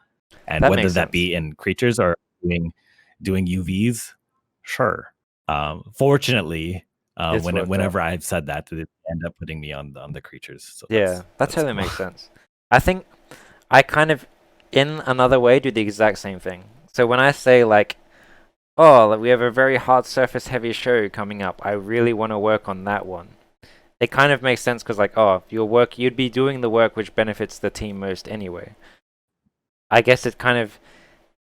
and That whether makes that sense. be in creatures or doing UVs, sure. Fortunately, It's worked out. whenever I've said that, they end up putting me on the creatures. So Yeah, that that's totally cool. makes sense. I think I kind of, in another way, do the exact same thing. So when I say like, oh, like, we have a very hard surface heavy show coming up, I really want to work on that one. It kind of makes sense because like, oh, you'd be doing the work which benefits the team most anyway. I guess it kind of,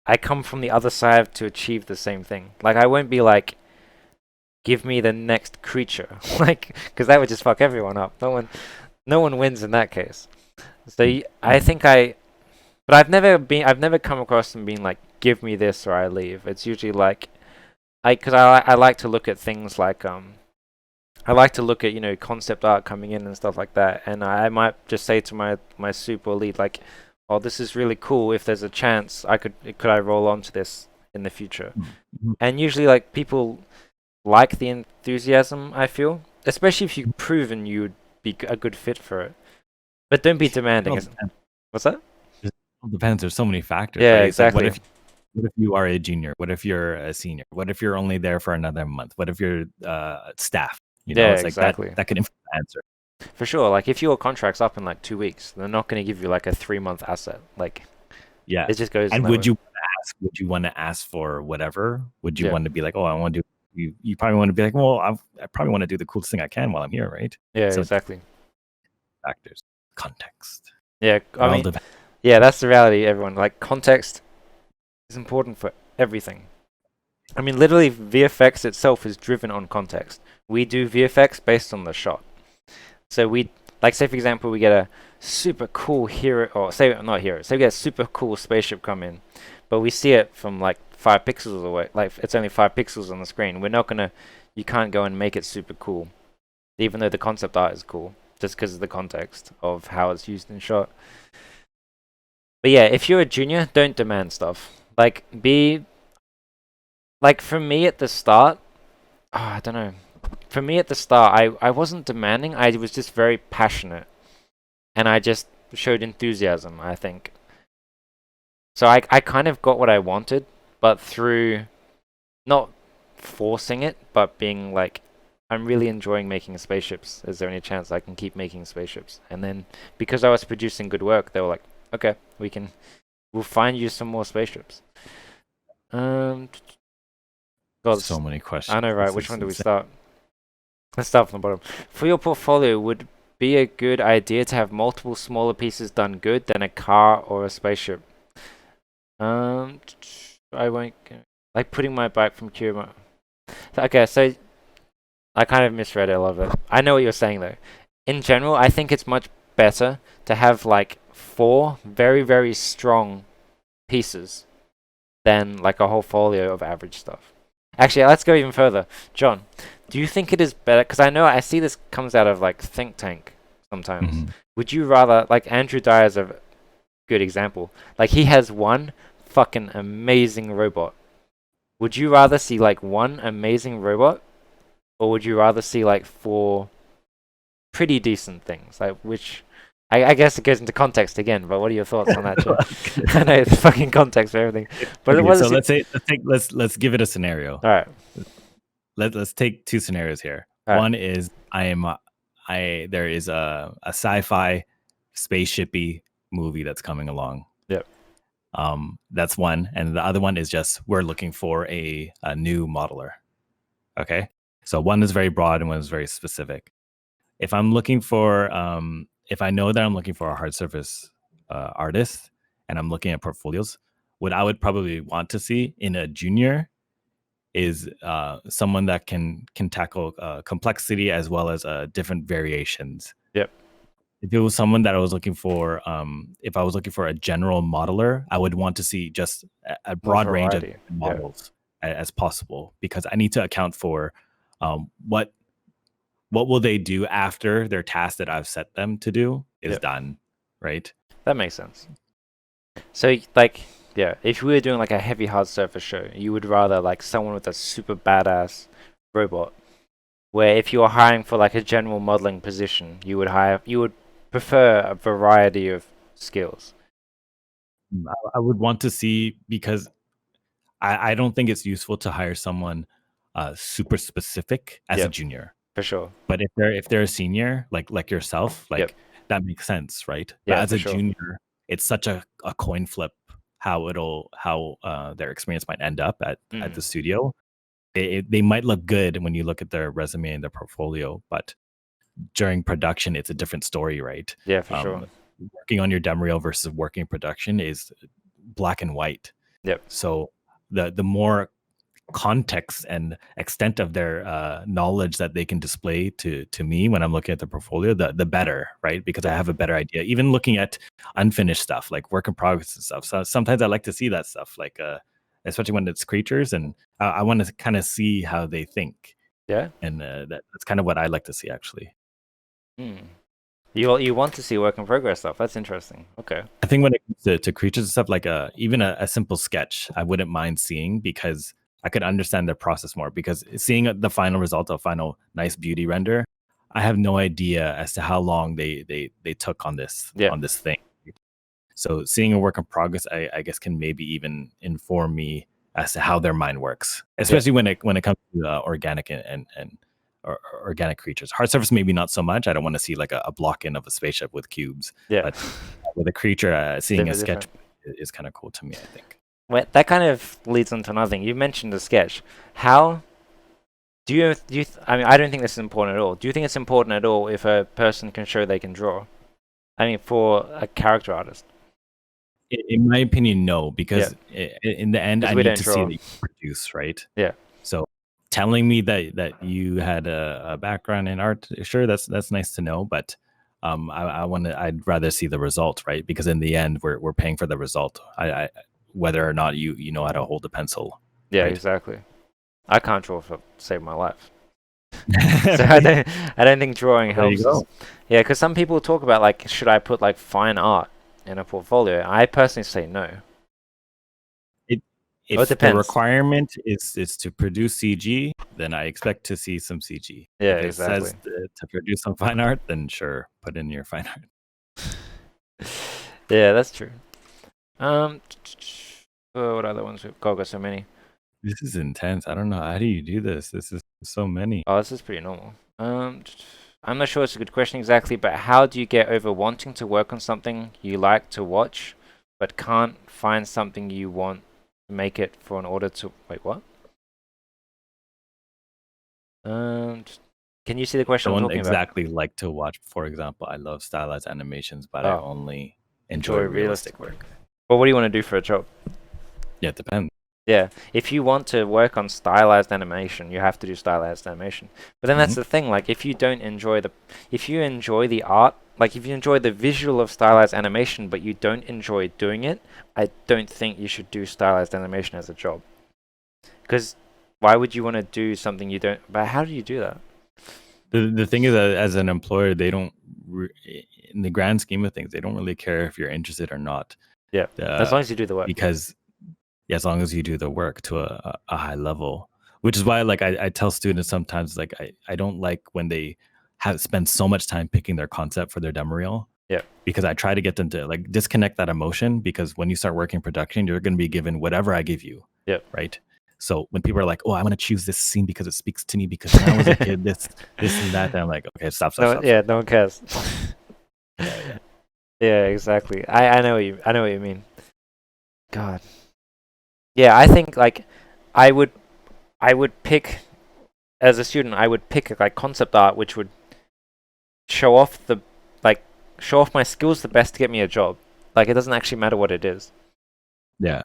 I come from the other side to achieve the same thing. Like I won't be like, give me the next creature, like, because that would just fuck everyone up. No one wins in that case. So I think but I've never come across them being like, give me this or I leave. It's usually like, because I like to look at things like I like to look at concept art coming in and stuff like that, and I might just say to my super elite like, oh, this is really cool. If there's a chance, could I roll onto this in the future? And usually like people like the enthusiasm. I feel, especially if you've proven you'd be a good fit for it. But don't be demanding. What's that? It depends. There's so many factors, Yeah, right? It's exactly. like, what if you are a junior? What if you're a senior? What if you're only there for another month? What if you're staff? Yeah, it's like exactly. that could influence the answer. For sure. Like if your contract's up in like 2 weeks, they're not going to give you like a 3 month asset. Like Yeah. it just goes. And would you want to ask for whatever? Would you want to be like, oh, I want to do? You probably want to be like, well, I probably want to do the coolest thing I can while I'm here, right? Yeah, So exactly. Factors, context. Yeah, I mean, yeah, that's the reality. Everyone, like, context is important for everything. I mean, literally, VFX itself is driven on context. We do VFX based on the shot. So say for example, we get a super cool hero, or say not hero, say we get a super cool spaceship come in, but we see it from like 5 pixels away. Like it's only 5 pixels on the screen. You can't go and make it super cool, even though the concept art is cool, just because of the context of how it's used in shot. But yeah, if you're a junior, don't demand stuff. Like for me at the start, I don't know. For me at the start, I wasn't demanding. I was just very passionate, and I just showed enthusiasm, I think. So I kind of got what I wanted, but through not forcing it, but being like, I'm really enjoying making spaceships. Is there any chance I can keep making spaceships? And then because I was producing good work, they were like, okay, we'll find you some more spaceships. God, so many questions. I know, right? Which one do we start? Let's start from the bottom. For your portfolio, would be a good idea to have multiple smaller pieces done good than a car or a spaceship? I won't like putting my bike from Cuba. Okay, so I kind of misread it a little bit. I know what you're saying though. In general, I think it's much better to have like 4 very, very strong pieces than like a whole folio of average stuff. Actually, let's go even further. John, do you think it is better? Because I see this comes out of like think tank sometimes. Mm-hmm. Would you rather, like Andrew Dyer is a good example. Like he has one fucking amazing robot. Would you rather see like one amazing robot, or would you rather see like 4 pretty decent things? Like which? I guess it goes into context again, but what are your thoughts on that? I know it's fucking context for everything. But okay, so let's give it a scenario. All right. Let's take 2 scenarios here. All One is there is a sci-fi spaceshipy movie that's coming along. Yep. That's one, and the other one is just we're looking for a new modeler. Okay, so one is very broad and one is very specific. If I'm looking for if I know that I'm looking for a hard surface artist and I'm looking at portfolios, what I would probably want to see in a junior is someone that can tackle complexity as well as different variations. Yep. If it was someone that I was looking for, if I was looking for a general modeler, I would want to see just a More broad range of variety. Yeah. models as possible, because I need to account for what will they do after their task that I've set them to do is Yep. done, right? That makes sense. So like, yeah, if we were doing like a heavy hard surface show, you would rather like someone with a super badass robot. Where if you were hiring for like a general modeling position, you would prefer a variety of skills. I would want to see, because I don't think it's useful to hire someone super specific as a Yep, junior. for sure. But if they're a senior, like yourself, Yep. like that makes sense, right? But Yeah, as for a sure. junior, it's such a coin flip how their experience might end up at Mm. the studio. They might look good when you look at their resume and their portfolio, but during production, it's a different story, right? Yeah, for Um, sure. Working on your demo reel versus working in production is black and white. Yep. So the more context and extent of their knowledge that they can display to me when I'm looking at the portfolio, the better, right? Because I have a better idea. Even looking at unfinished stuff like work in progress and stuff. So sometimes I like to see that stuff, like especially when it's creatures, and I want to kind of see how they think, Yeah. and that's kind of what I like to see, actually. Mm. You want to see work in progress stuff. That's interesting. Okay. I think when it comes to creatures and stuff, like even a simple sketch, I wouldn't mind seeing, because I could understand their process more. Because seeing the final result, a final nice beauty render, I have no idea as to how long they took on Yep. this thing. So seeing a work in progress, I guess, can maybe even inform me as to how their mind works, Yep. especially when it comes to organic and or organic creatures. Hard surface, maybe not so much. I don't want to see like a block in of a spaceship with cubes, Yeah. but with a creature, It's seeing a different. sketch is kind of cool to me, I think. Well, that kind of leads on to another thing. You mentioned the sketch. How I mean, I don't think this is important at all. Do you think it's important at all if a person can show they can draw? I mean, for a character artist. In my opinion, no, Yeah, because in the end, because I we need don't to see draw. that you produce, right? Yeah. So telling me that you had a background in art, sure, that's nice to know, but I'd rather see the result, right? Because in the end, we're paying for the result. I whether or not you know how to hold a pencil, Yeah, right? exactly. I can't draw for save my life. So I don't think drawing Well, there you helps us. go. Yeah, because some people talk about like, should I put like fine art in a portfolio? I personally say no. It, Oh, it if the depends. requirement is to produce CG, then I expect to see some CG. Yeah, If it exactly. says to produce some fine art, then sure, put in your fine art. Yeah, that's true. Um, what other ones? We've got so many. This is intense. I don't know. How do you do this? This is so many. Oh, this is pretty normal. I'm not sure it's a good question exactly, but how do you get over wanting to work on something you like to watch, but can't find something you want to make it for an order to wait? What? Um, can you see the I question I'm don't talking about? exactly like to watch. For example, I love stylized animations, but I Oh, only enjoy enjoy realistic realistic work. work. Well, what do you want to do for a job? Yeah, it depends. Yeah, if you want to work on stylized animation, you have to do stylized animation. But then that's Mhm. the thing, like if you enjoy the art, like if you enjoy the visual of stylized animation, but you don't enjoy doing it, I don't think you should do stylized animation as a job. Because why would you want to do something you don't, but how do you do that? The thing is, that as an employer, they don't, in the grand scheme of things, they don't really care if you're interested or not, Yeah, as uh, long as you do the work. because yeah, as long as you do the work to a high level, which is why, like, I tell students sometimes, like, I don't like when they have spend so much time picking their concept for their demo reel, Yeah, because I try to get them to like disconnect that emotion, because when you start working production, you're going to be given whatever I give you, yeah. right? So when people are like, "Oh, I'm going to choose this scene because it speaks to me because when I was a kid, this and that," then I'm like, "Okay, No, stop." yeah, no one cares. Yeah, yeah. Yeah, exactly. I know what you mean. God. Yeah, I think like I would I would pick as a student, I would pick like concept art, which would show off the like show off my skills the best to get me a job. Like it doesn't actually matter what it is. Yeah.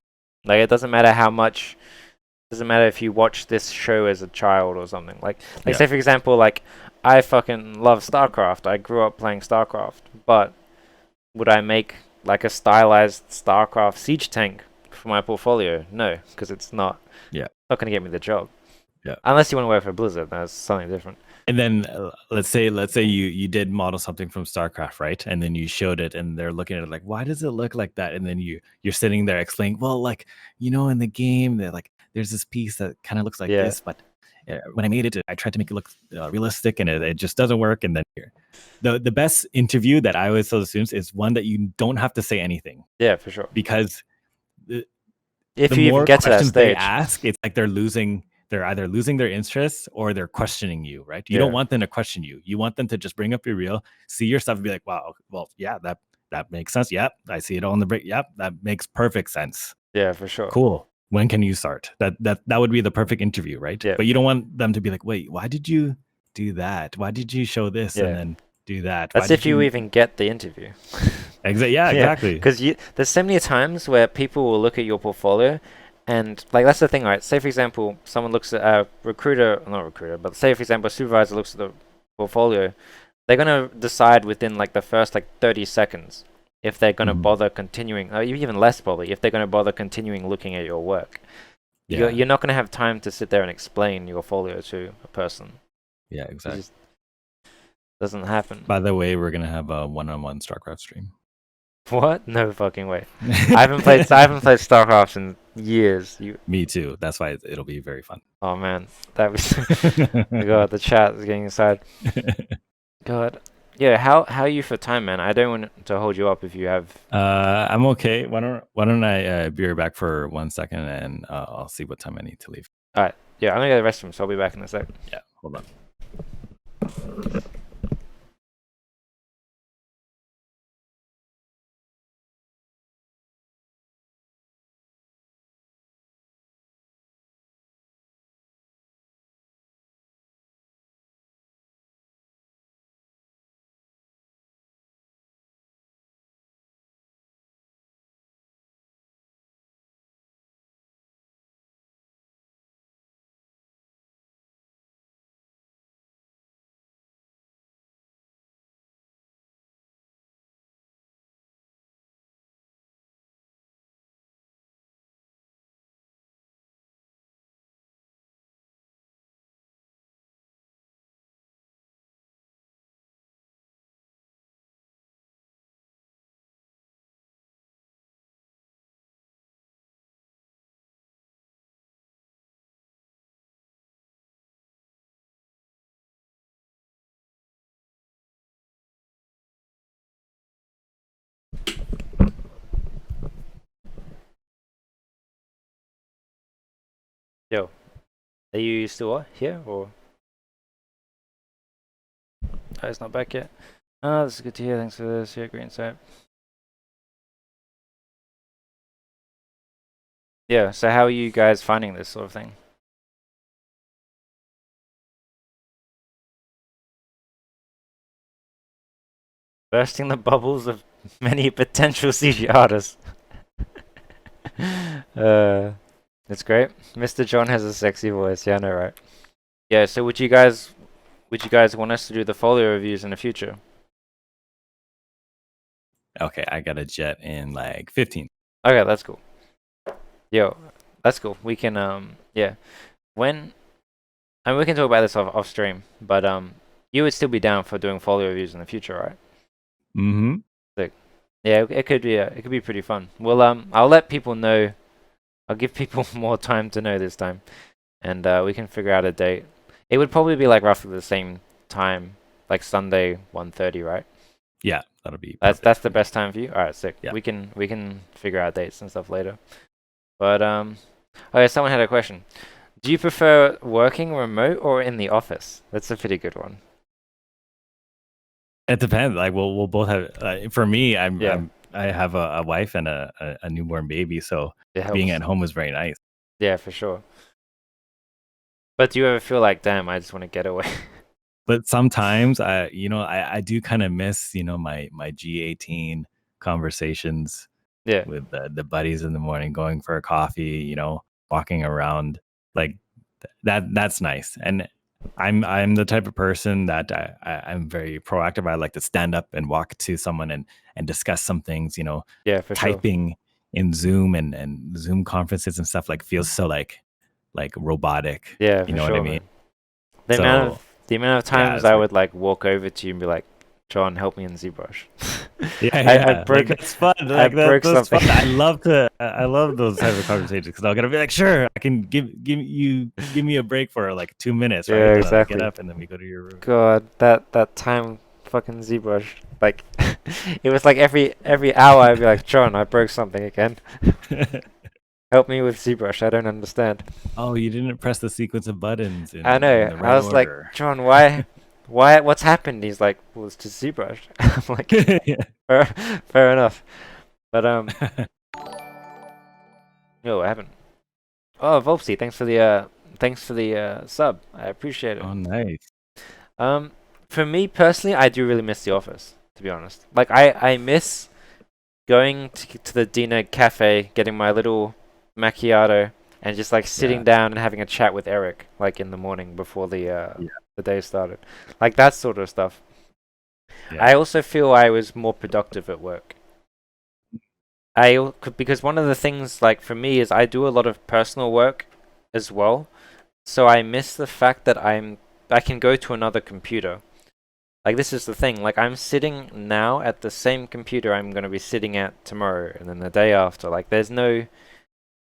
Like it doesn't matter how much. Doesn't matter if you watch this show as a child or something. Like Yeah. say for example, like I fucking love StarCraft. I grew up playing StarCraft, but would I make like a stylized StarCraft siege tank for my portfolio? No, because it's Yeah. not going to get me the job. Yeah. Unless you want to work for Blizzard, that's something different. And then let's say you did model something from StarCraft, right? And then you showed it, and they're looking at it like, why does it look like that? And then you're sitting there explaining, well, like in the game, they're like, there's this piece that kind of looks like Yeah, this, but when I made it, I tried to make it look realistic, and it just doesn't work. And then the best interview that I always tell the students is one that you don't have to say anything, yeah, for sure. because If the you even more get to that questions they stage, ask, it's like they're either losing their interest or they're questioning you, right? You yeah, don't want them to question you. You want them to just bring up your reel, see your stuff, and be like, wow, well, yeah, that makes sense. Yep, I see it all in the break. Yep, that makes perfect sense. yeah, for sure. Cool. When can you start? That would be the perfect interview, right? Yeah, But you don't want them to be like, wait, why did you do that? Why did you show this and yeah. then do that? Why That's if did you you even get the interview. Yeah, Yeah, exactly. because there's so many times where people will look at your portfolio, and like that's the thing, right? Say for example, someone looks at a recruiter, not recruiter, but say for example, a supervisor looks at the portfolio, they're gonna decide within like the first like 30 seconds if they're gonna Mhm. bother continuing, or even less probably, if they're gonna bother continuing looking at your work. You're Yeah. you're not gonna have time to sit there and explain your folio to a person. Yeah, It exactly. just doesn't happen. By the way, we're gonna have a one-on-one StarCraft stream. What? No fucking way. I haven't played StarCraft in years. Me too. That's why it'll be very fun. Oh man, that was God, the chat is getting inside. God. Yeah, how are you for time, man? I don't want to hold you up if you have. I'm okay. Why don't I be right back for 1 second, and I'll see what time I need to leave. Alright, yeah, I'm gonna go to the restroom, so I'll be back in a sec. Yeah, hold on. Yo, are you still here or? Oh, it's not back yet. Oh, this is good to hear. Thanks for this. Yeah, great insight. Yeah, so how are you guys finding this sort of thing? Bursting the bubbles of many potential CG artists. uh, it's great. Mr. John has a sexy voice. Yeah, I know, right? Yeah. So would you guys want us to do the folio reviews in the future? Okay, I got a jet in like 15. Okay, that's cool. Yo, that's cool. We can yeah. When I mean we can talk about this off stream, but you would still be down for doing folio reviews in the future, right? Mm-hmm. Like, yeah, it could be pretty fun. Well, I'll let people know. I'll give people more time to know this time, and we can figure out a date. It would probably be like roughly the same time, like Sunday 1:30, right? Yeah, that'll be That's perfect. that's the best time for you. All right, sick. Yeah. We can figure out dates and stuff later. But okay, someone had a question. Do you prefer working remote or in the office? That's a pretty good one. It depends. Like we'll both have. For me, Yeah, I have a wife and a newborn baby, so it being helps. at home is very nice. Yeah, for sure. But do you ever feel like, damn, I just want to get away? But sometimes I do kind of miss my G18 conversations. Yeah, with the buddies in the morning, going for a coffee, walking around like that's nice. And I'm the type of person that I'm very proactive. I like to stand up and walk to someone and discuss some things. yeah, for sure. Typing in Zoom and Zoom conferences and stuff like feels so like robotic. Yeah, You for know what I sure, mean? man. The amount So of the amount of yeah, times it's I like would like walk over to you and be like, John, help me in ZBrush. yeah, I yeah. broke Like that's fun. I Like broke that's something. fun. I love those type of conversations because I'm gonna be like, sure, I can give me a break for like 2 minutes, right? Yeah, And then I get exactly. up and then we go to your room. God, that time fucking ZBrush. Like it was like every hour I'd be like, John, I broke something again. Help me with ZBrush. I don't understand. Oh, you didn't press the sequence of buttons I in know. the I right was like, order. John, what's happened? He's like, well, it's just ZBrush. I'm like, Yeah. fair, fair enough. But yo, what happened? Oh, Volpsy, thanks for the sub. I appreciate it. Oh, nice. Um, for me personally, I do really miss the office, to be honest. Like I miss going to the Dina cafe, getting my little macchiato, and just like sitting Yeah. down and having a chat with Eric, like in the morning before Yeah. the day started, like that sort of stuff. Yeah. I also feel I was more productive at work. Because one of the things like for me is I do a lot of personal work as well, so I miss the fact that I can go to another computer. Like this is the thing. Like I'm sitting now at the same computer I'm going to be sitting at tomorrow and then the day after. Like there's no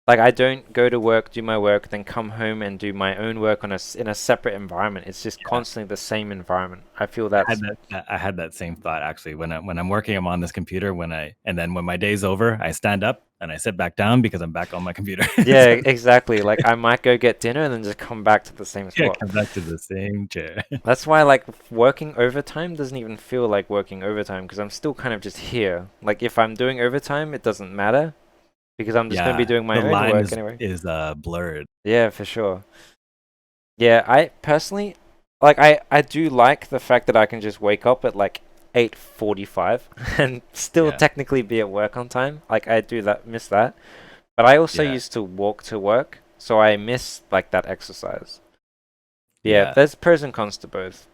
like I don't go to work, do my work, then come home and do my own work in a separate environment. It's just Yeah. constantly the same environment. I feel I had that's I had that same thought actually when I'm working. I'm on this computer. And then when my day's over, I stand up and I sit back down because I'm back on my computer. yeah, So exactly. Like I might go get dinner and then just come back to the same yeah, spot. come back to the same chair. That's why like working overtime doesn't even feel like working overtime because I'm still kind of just here. Like if I'm doing overtime, it doesn't matter because I'm just going to be Yeah, doing my the own line work is anyway. blurred. Yeah, for sure. Yeah, I personally like I do like the fact that I can just wake up at like 8:45 and still Yeah, technically be at work on time. Like I do that miss that. But I also yeah, used to walk to work, so I miss like that exercise. Yeah, yeah. there's pros and cons to both.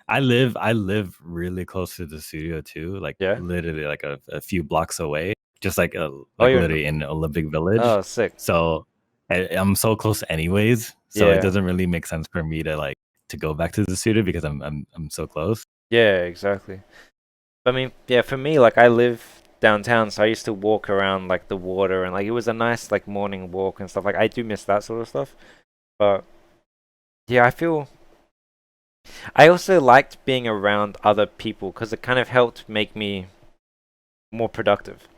I live really close to the studio too, like Yeah. literally like a few blocks away, just Oh, like you're in. literally in Olympic Village. Oh, sick. So I'm so close anyways, so it Yeah. doesn't really make sense for me to like to go back to the studio because I'm so close. Yeah, exactly. I mean, yeah, for me, like I live downtown, so I used to walk around like the water and like it was a nice like morning walk and stuff. Like I do miss that sort of stuff. But yeah, I also liked being around other people because it kind of helped make me more productive.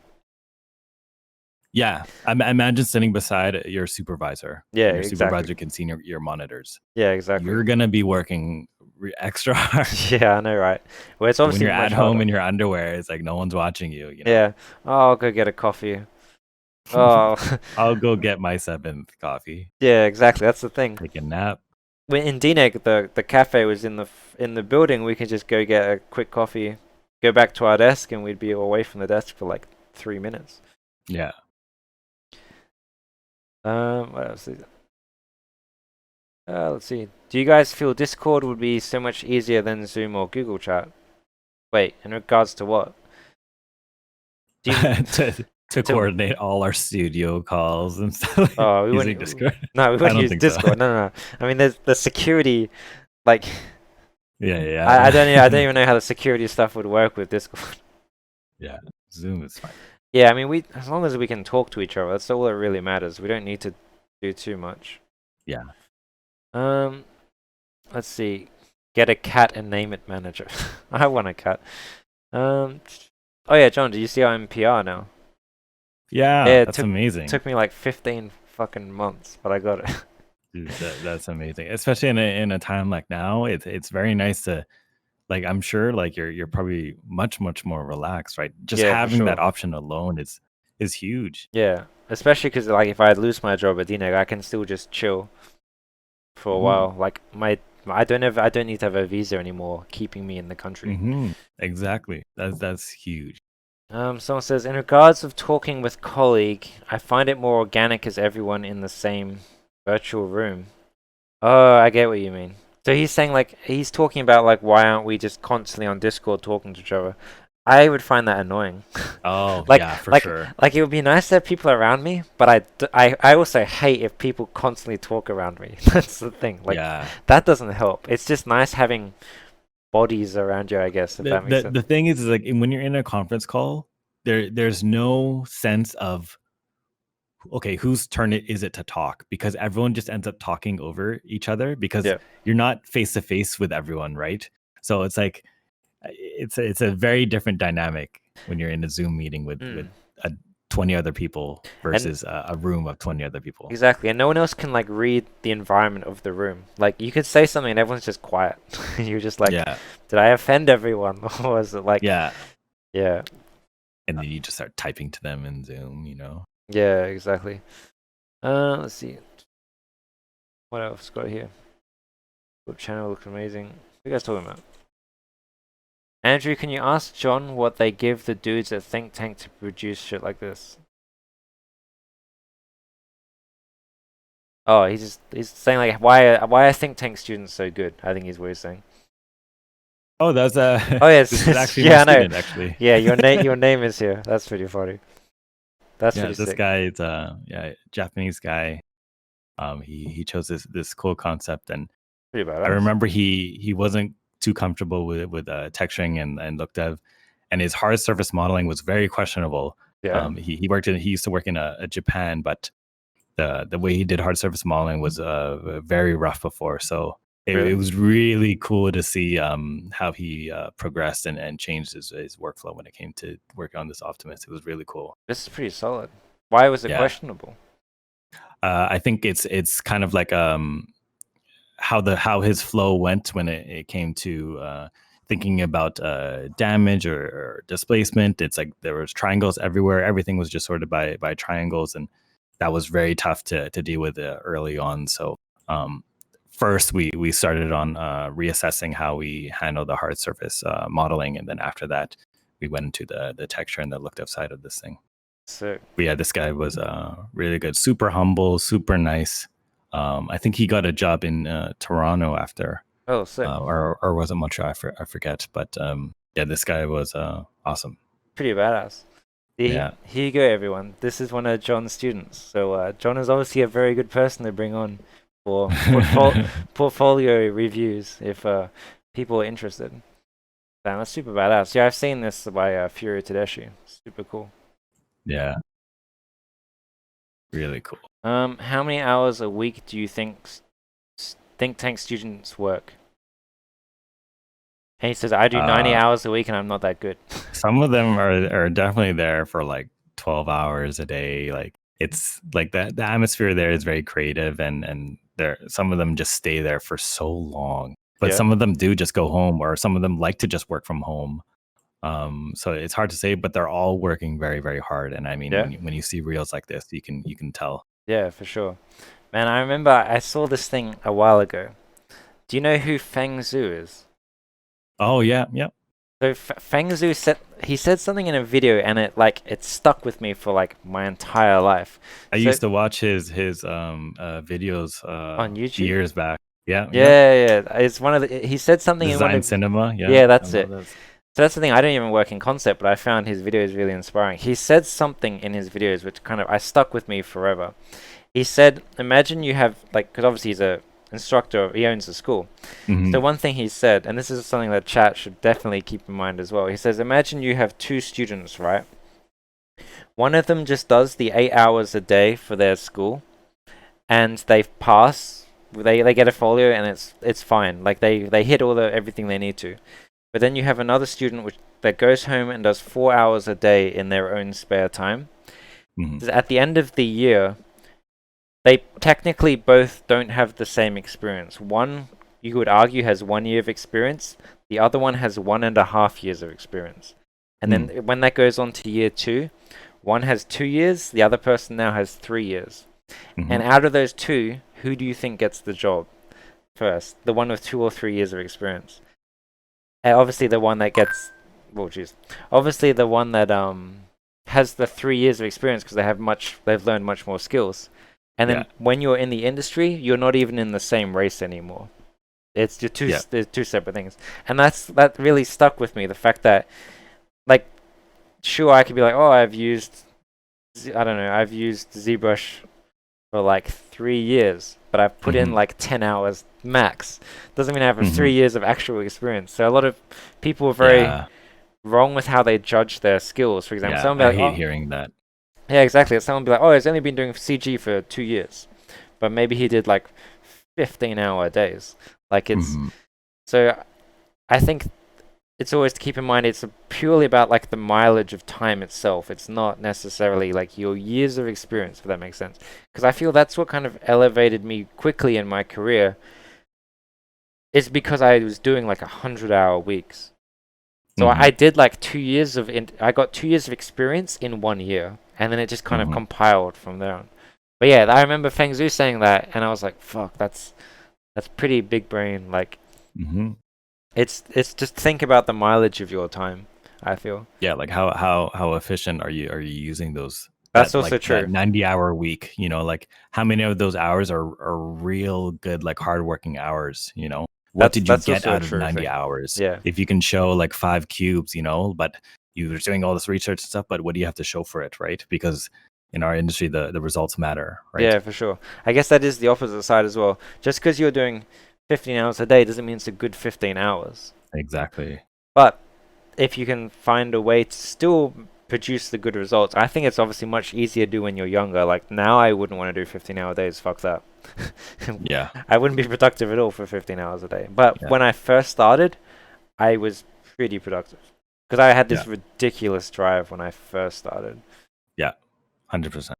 Yeah, I imagine sitting beside your supervisor, Yeah, and your exactly. supervisor can see your monitors. Yeah, exactly. You're gonna be working extra hard. Yeah, I know, right? Well, it's When obviously you're at much home harder. in your underwear, it's like no one's watching you. Yeah. Oh, I'll go get a coffee. Oh, I'll go get my seventh coffee, yeah, exactly. That's the thing. take a nap. When in DNEG, the cafe was in the building. We could just go get a quick coffee, go back to our desk, and we'd be away from the desk for like 3 minutes. Yeah. What else? Let's see. Do you guys feel Discord would be so much easier than Zoom or Google Chat? Wait, in regards to what? Do you to to? coordinate all our studio calls and stuff Oh, we using wouldn't. Discord. No, we I wouldn't don't use think so. Discord. No, no, no. I mean, there's the security. Like, Yeah, I yeah. I don't even know how the security stuff would work with Discord. Yeah. Zoom is fine. Yeah, I mean, we as long as we can talk to each other, that's all that really matters. We don't need to do too much. Yeah. Um, let's see. Get a cat and name it manager. I want a cat. Um, oh yeah, John, do you see I'm PR now? Yeah, Yeah, it that's took amazing. took me like 15 fucking months, but I got it. Dude, that's amazing. Especially in a time like now, it's very nice to like I'm sure like you're probably much more relaxed, right? Just Yeah, for having that sure. option alone is huge. Yeah, especially because like if I lose my job at DNEG, I can still just chill for a Hmm. while. Like I don't need to have a visa anymore, keeping me in the country. Hmm. Exactly. That's huge. Someone says, in regards of talking with colleague, I find it more organic as everyone in the same virtual room. Oh, I get what you mean. So he's saying like he's talking about like why aren't we just constantly on Discord talking to each other? I would find that annoying. Oh like yeah, for like sure. like it would be nice to have people around me, but I also hate if people constantly talk around me. That's the thing. Like Yeah. that doesn't help. It's just nice having bodies around you, I guess, if The that makes the sense. the thing is like when you're in a conference call, there's no sense of okay, whose turn it is it to talk because everyone just ends up talking over each other because Yeah. you're not face to face with everyone, right? So it's like it's a very different dynamic when you're in a Zoom meeting with Mm. 20 other people And versus a room of 20 other people. exactly, and no one else can like read the environment of the room. Like you could say something and everyone's just quiet. You're just like, Yeah, did I offend everyone? Or was it like, yeah, yeah, and then you just start typing to them in Zoom, you know. yeah, exactly. Let's see. What else got here? What channel looks amazing? What are you guys talking about? Andrew, can you ask John what they give the dudes at Think Tank to produce shit like this? Oh, he's saying like why are Think Tank students so good? I think he's what he's saying. Oh, that's Oh this yes, is actually my yeah, I know. student actually. Yeah, your name is here. That's pretty funny. That's Yeah, pretty this sick. guy is yeah, Japanese guy. He chose this cool concept, and Pretty I badass. remember he wasn't too comfortable with texturing and look dev, and his hard surface modeling was very questionable. Yeah. He used to work in a Japan, but the way he did hard surface modeling was very rough before. So it Really? was really cool to see how he progressed and changed his workflow when it came to working on this Optimus. It was really cool. This is pretty solid. Why was it Yeah, questionable? I think it's kind of like how his flow went when it came to thinking about damage or displacement. It's like there was triangles everywhere. Everything was just sorted by triangles, and that was very tough to deal with early on. So um, first we started on reassessing how we handle the hard surface modeling, and then after that we went into the texture and the looked up side of this thing. So, But yeah, this guy was really good, super humble, super nice. I think he got a job in Toronto after, oh, sick. or was it Montreal? I forget. But yeah, this guy was awesome. Pretty badass. Yeah. Here you go, everyone. This is one of John's students. So, John is obviously a very good person to bring on for portfolio reviews if people are interested. Damn, that's super badass. Yeah, I've seen this by Fury Tedeschi. Super cool. Yeah, really cool. How many hours a week do you think think tank students work? And he says, I do 90 Uh, hours a week and I'm not that good. some of them are definitely there for like 12 hours a day. Like it's like the atmosphere there is very creative, and there some of them just stay there for so long. But Yeah, some of them do just go home, or some of them like to just work from home. So it's hard to say, but they're all working very, very hard. And I mean, yeah, when you see reels like this, you can tell. yeah, for sure. Man, I remember I saw this thing a while ago. Do you know who Feng Zhu is? Oh yeah, yeah. So Feng Zhu said something in a video and it stuck with me for like my entire life. I So used to watch his videos on YouTube? years back. Yeah, yeah. Yeah, yeah. It's one of the he said something in one Design of cinema. Yeah, yeah, I that's love it. this. So that's the thing. I don't even work in concept, but I found his videos really inspiring. He said something in his videos which kind of I stuck with me forever. He said, "Imagine you have like, because obviously he's a instructor, he owns a school. So Hmm. one thing he said, and this is something that chat should definitely keep in mind as well. He says, imagine you have two students, right? One of them just does the 8 hours a day for their school, and they pass. They get a folio, and it's fine. Like they hit all the everything they need to. But then you have another student that goes home and does 4 hours a day in their own spare time. Hmm. At the end of the year, they technically both don't have the same experience. One, you could argue, has 1 year of experience. The other one has 1.5 years of experience. And then when that goes on to year two, one has 2 years, the other person now has 3 years. Hmm. And out of those two, who do you think gets the job first? The one with 2 or 3 years of experience. And obviously, the one that gets well, geez, obviously the one that has the 3 years of experience because they've learned much more skills. And Yeah. then when you're in the industry, you're not even in the same race anymore. It's just Yeah. they're two separate things, and that really stuck with me. The fact that, like, sure, I could be like, oh, I don't know, I've used ZBrush for like 3 years, but I've put in Hmm. like 10 hours max. Doesn't mean I have Hmm. 3 years of actual experience. So a lot of people are very Yeah. wrong with how they judge their skills. For example, Yeah. someone I will be hate like, oh, hearing that. yeah, exactly. Someone will be like, oh, he's only been doing CG for 2 years, but maybe he did like 15-hour days. Like it's Hmm. so. I think it's always to keep in mind it's purely about like the mileage of time itself. It's not necessarily like your years of experience, if that makes sense. Because I feel that's what kind of elevated me quickly in my career. Is because I was doing like 100-hour weeks. So I Hmm. did like 2 years I got 2 years of experience in 1 year, and then it just kind of Hmm. compiled from there on. But yeah, I remember Feng Zhu saying that, and I was like, "Fuck, that's pretty big brain." Like, Hmm. it's just think about the mileage of your time. I feel Yeah, like how efficient are you using those that's that also like that true. 90-hour week, like how many of those hours are real good, like hardworking hours, What That's did you that's get also a out of true 90 thing. hours? Yeah, If you can show like 5 cubes, but you were doing all this research and stuff, but what do you have to show for it, right? Because in our industry the results matter, right? yeah, for sure. I guess that is the opposite side as well. Just because you're doing 15 hours a day doesn't mean it's a good 15 hours. Exactly. But if you can find a way to still produce the good results, I think it's obviously much easier to do when you're younger. Like now, I wouldn't want to do 15-hour days. Fuck that. Yeah. I wouldn't be productive at all for 15 hours a day. But Yeah. when I first started, I was pretty productive because I had Yeah. this ridiculous drive when I first started. Yeah. 100%.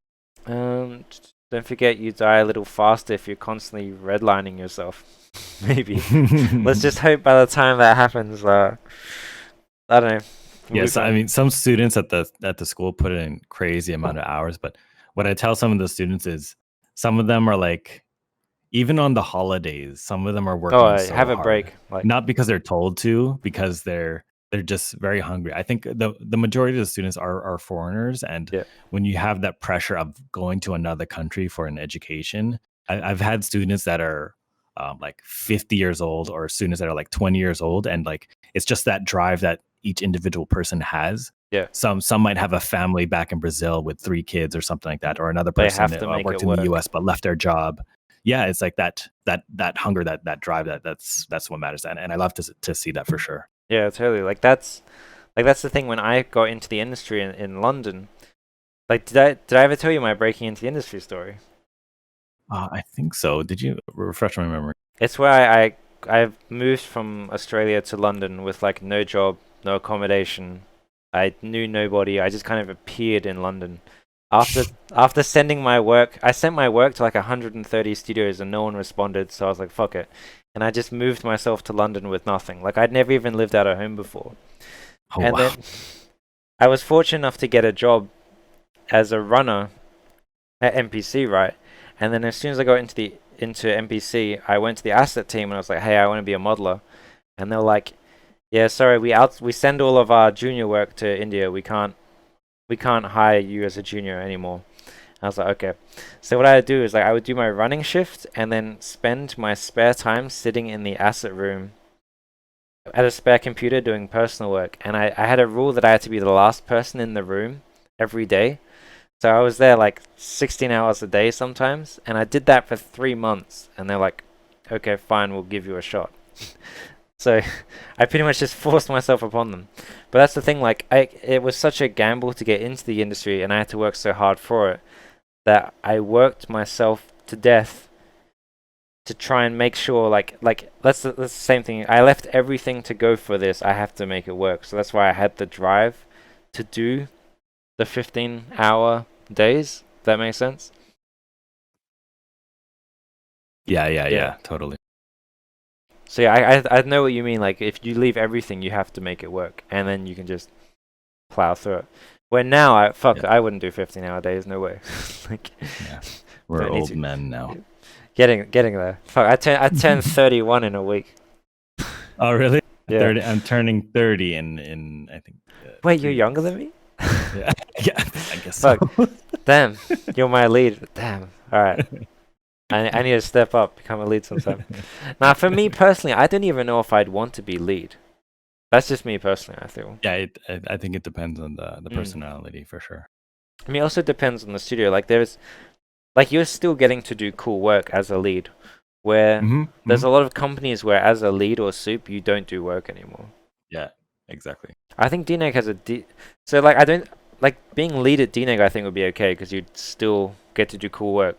Don't forget you die a little faster if you're constantly redlining yourself. Maybe. Let's just hope by the time that happens, I don't know. We'll be Yes, I fine. mean some students at the school put in crazy amount of hours, but what I tell some of the students is some of them are like even on the holidays, some of them are Oh, working have so a hard. break. Like, Not because they're told to, because they're just very hungry. I think the majority of the students are foreigners, and yeah, when you have that pressure of going to another country for an education, I've had students that are like 50 years old, or students that are like 20 years old, and like it's just that drive that each individual person has. yeah. Some might have a family back in Brazil with 3 kids or something like that, or another They person have that to make it worked in the work. U.S. but left their job. Yeah, it's like that hunger, that drive, that's what matters, and I love to see that for sure. Yeah, totally. Like that's the thing when I got into the industry in London. Like, did I ever tell you my breaking into the industry story? I think so. Did you refresh my memory? It's where I moved from Australia to London with like no job, no accommodation. I knew nobody. I just kind of appeared in London. After sending my work, I sent my work to like 130 studios and no one responded. So I was like, fuck it, and I just moved myself to London with nothing. Like I'd never even lived out of home before. Oh And wow. then I was fortunate enough to get a job as a runner at NPC, right? And then as soon as I got into NPC, I went to the asset team and I was like, "Hey, I want to be a modeler." And they're like, "Yeah, sorry, we send all of our junior work to India. We can't hire you as a junior anymore." I was like, "Okay." So what I would do is like I would do my running shift and then spend my spare time sitting in the asset room at a spare computer doing personal work. And I had a rule that I had to be the last person in the room every day. So I was there like 16 hours a day sometimes, and I did that for 3 months. And they're like, "Okay, fine, we'll give you a shot." So I pretty much just forced myself upon them. But that's the thing, like it was such a gamble to get into the industry, and I had to work so hard for it that I worked myself to death to try and make sure, like that's the same thing. I left everything to go for this. I have to make it work. So that's why I had the drive to do the 15-hour days. If that makes sense? Yeah, yeah, Yeah. yeah, totally. So yeah, I know what you mean. Like if you leave everything, you have to make it work, and then you can just plow through it. Where now, Yeah, I wouldn't do 15-hour days. No way. Like, yeah. We're don't need old to. men now. Getting there. Fuck, I turned 31 in a week. Oh, really? Yeah. 30. I'm turning 30 in I think Wait, you're 3 younger weeks. than me? Yeah, yeah, I guess so. Fuck. Damn. You're my lead. Damn. All right. I need to step up, become a lead sometime. Now, for me personally, I don't even know if I'd want to be lead. That's just me personally, I feel. Yeah, I think it depends on the Mm. personality for sure. I mean, it also depends on the studio. Like, you're still getting to do cool work as a lead, where Hmm. there's Hmm. a lot of companies where as a lead or soup, you don't do work anymore. Yeah, exactly. I think DNEG has so like I don't like being lead at DNEG. I think would be okay because you'd still get to do cool work.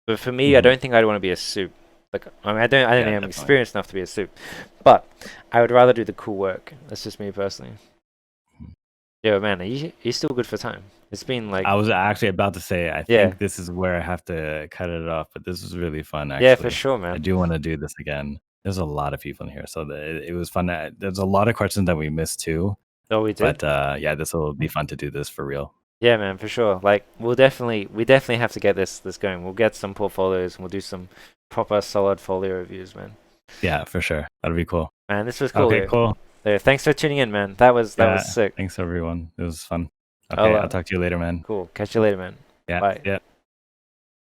But for me, I Hmm. don't think I'd want to be a soup. Like I don't Yeah, think I'm definitely. experienced enough to be a soup. But I would rather do the cool work. That's just me personally. Mhm. Yo, man, are you still good for time? It's been like I was actually about to say, I yeah, think this is where I have to cut it off, but this was really fun, yeah, for actually. sure, I man. do want to do this again. There's a lot of people in here, so it was fun. There's a lot of questions that we missed too, Oh, we did. but yeah, this will be fun to do this for real. Yeah, man, for sure. Like we definitely have to get this going. We'll get some portfolios and we'll do some proper solid folio reviews, man. Yeah, for sure. That'll be cool. Man, this was cool. Okay, Yeah. cool. Yeah, thanks for tuning in, man. That was Yeah, sick. thanks everyone. It was fun. I'll Okay, I'll talk to you later, man. cool. Catch you later, man. Yeah, Bye. yeah.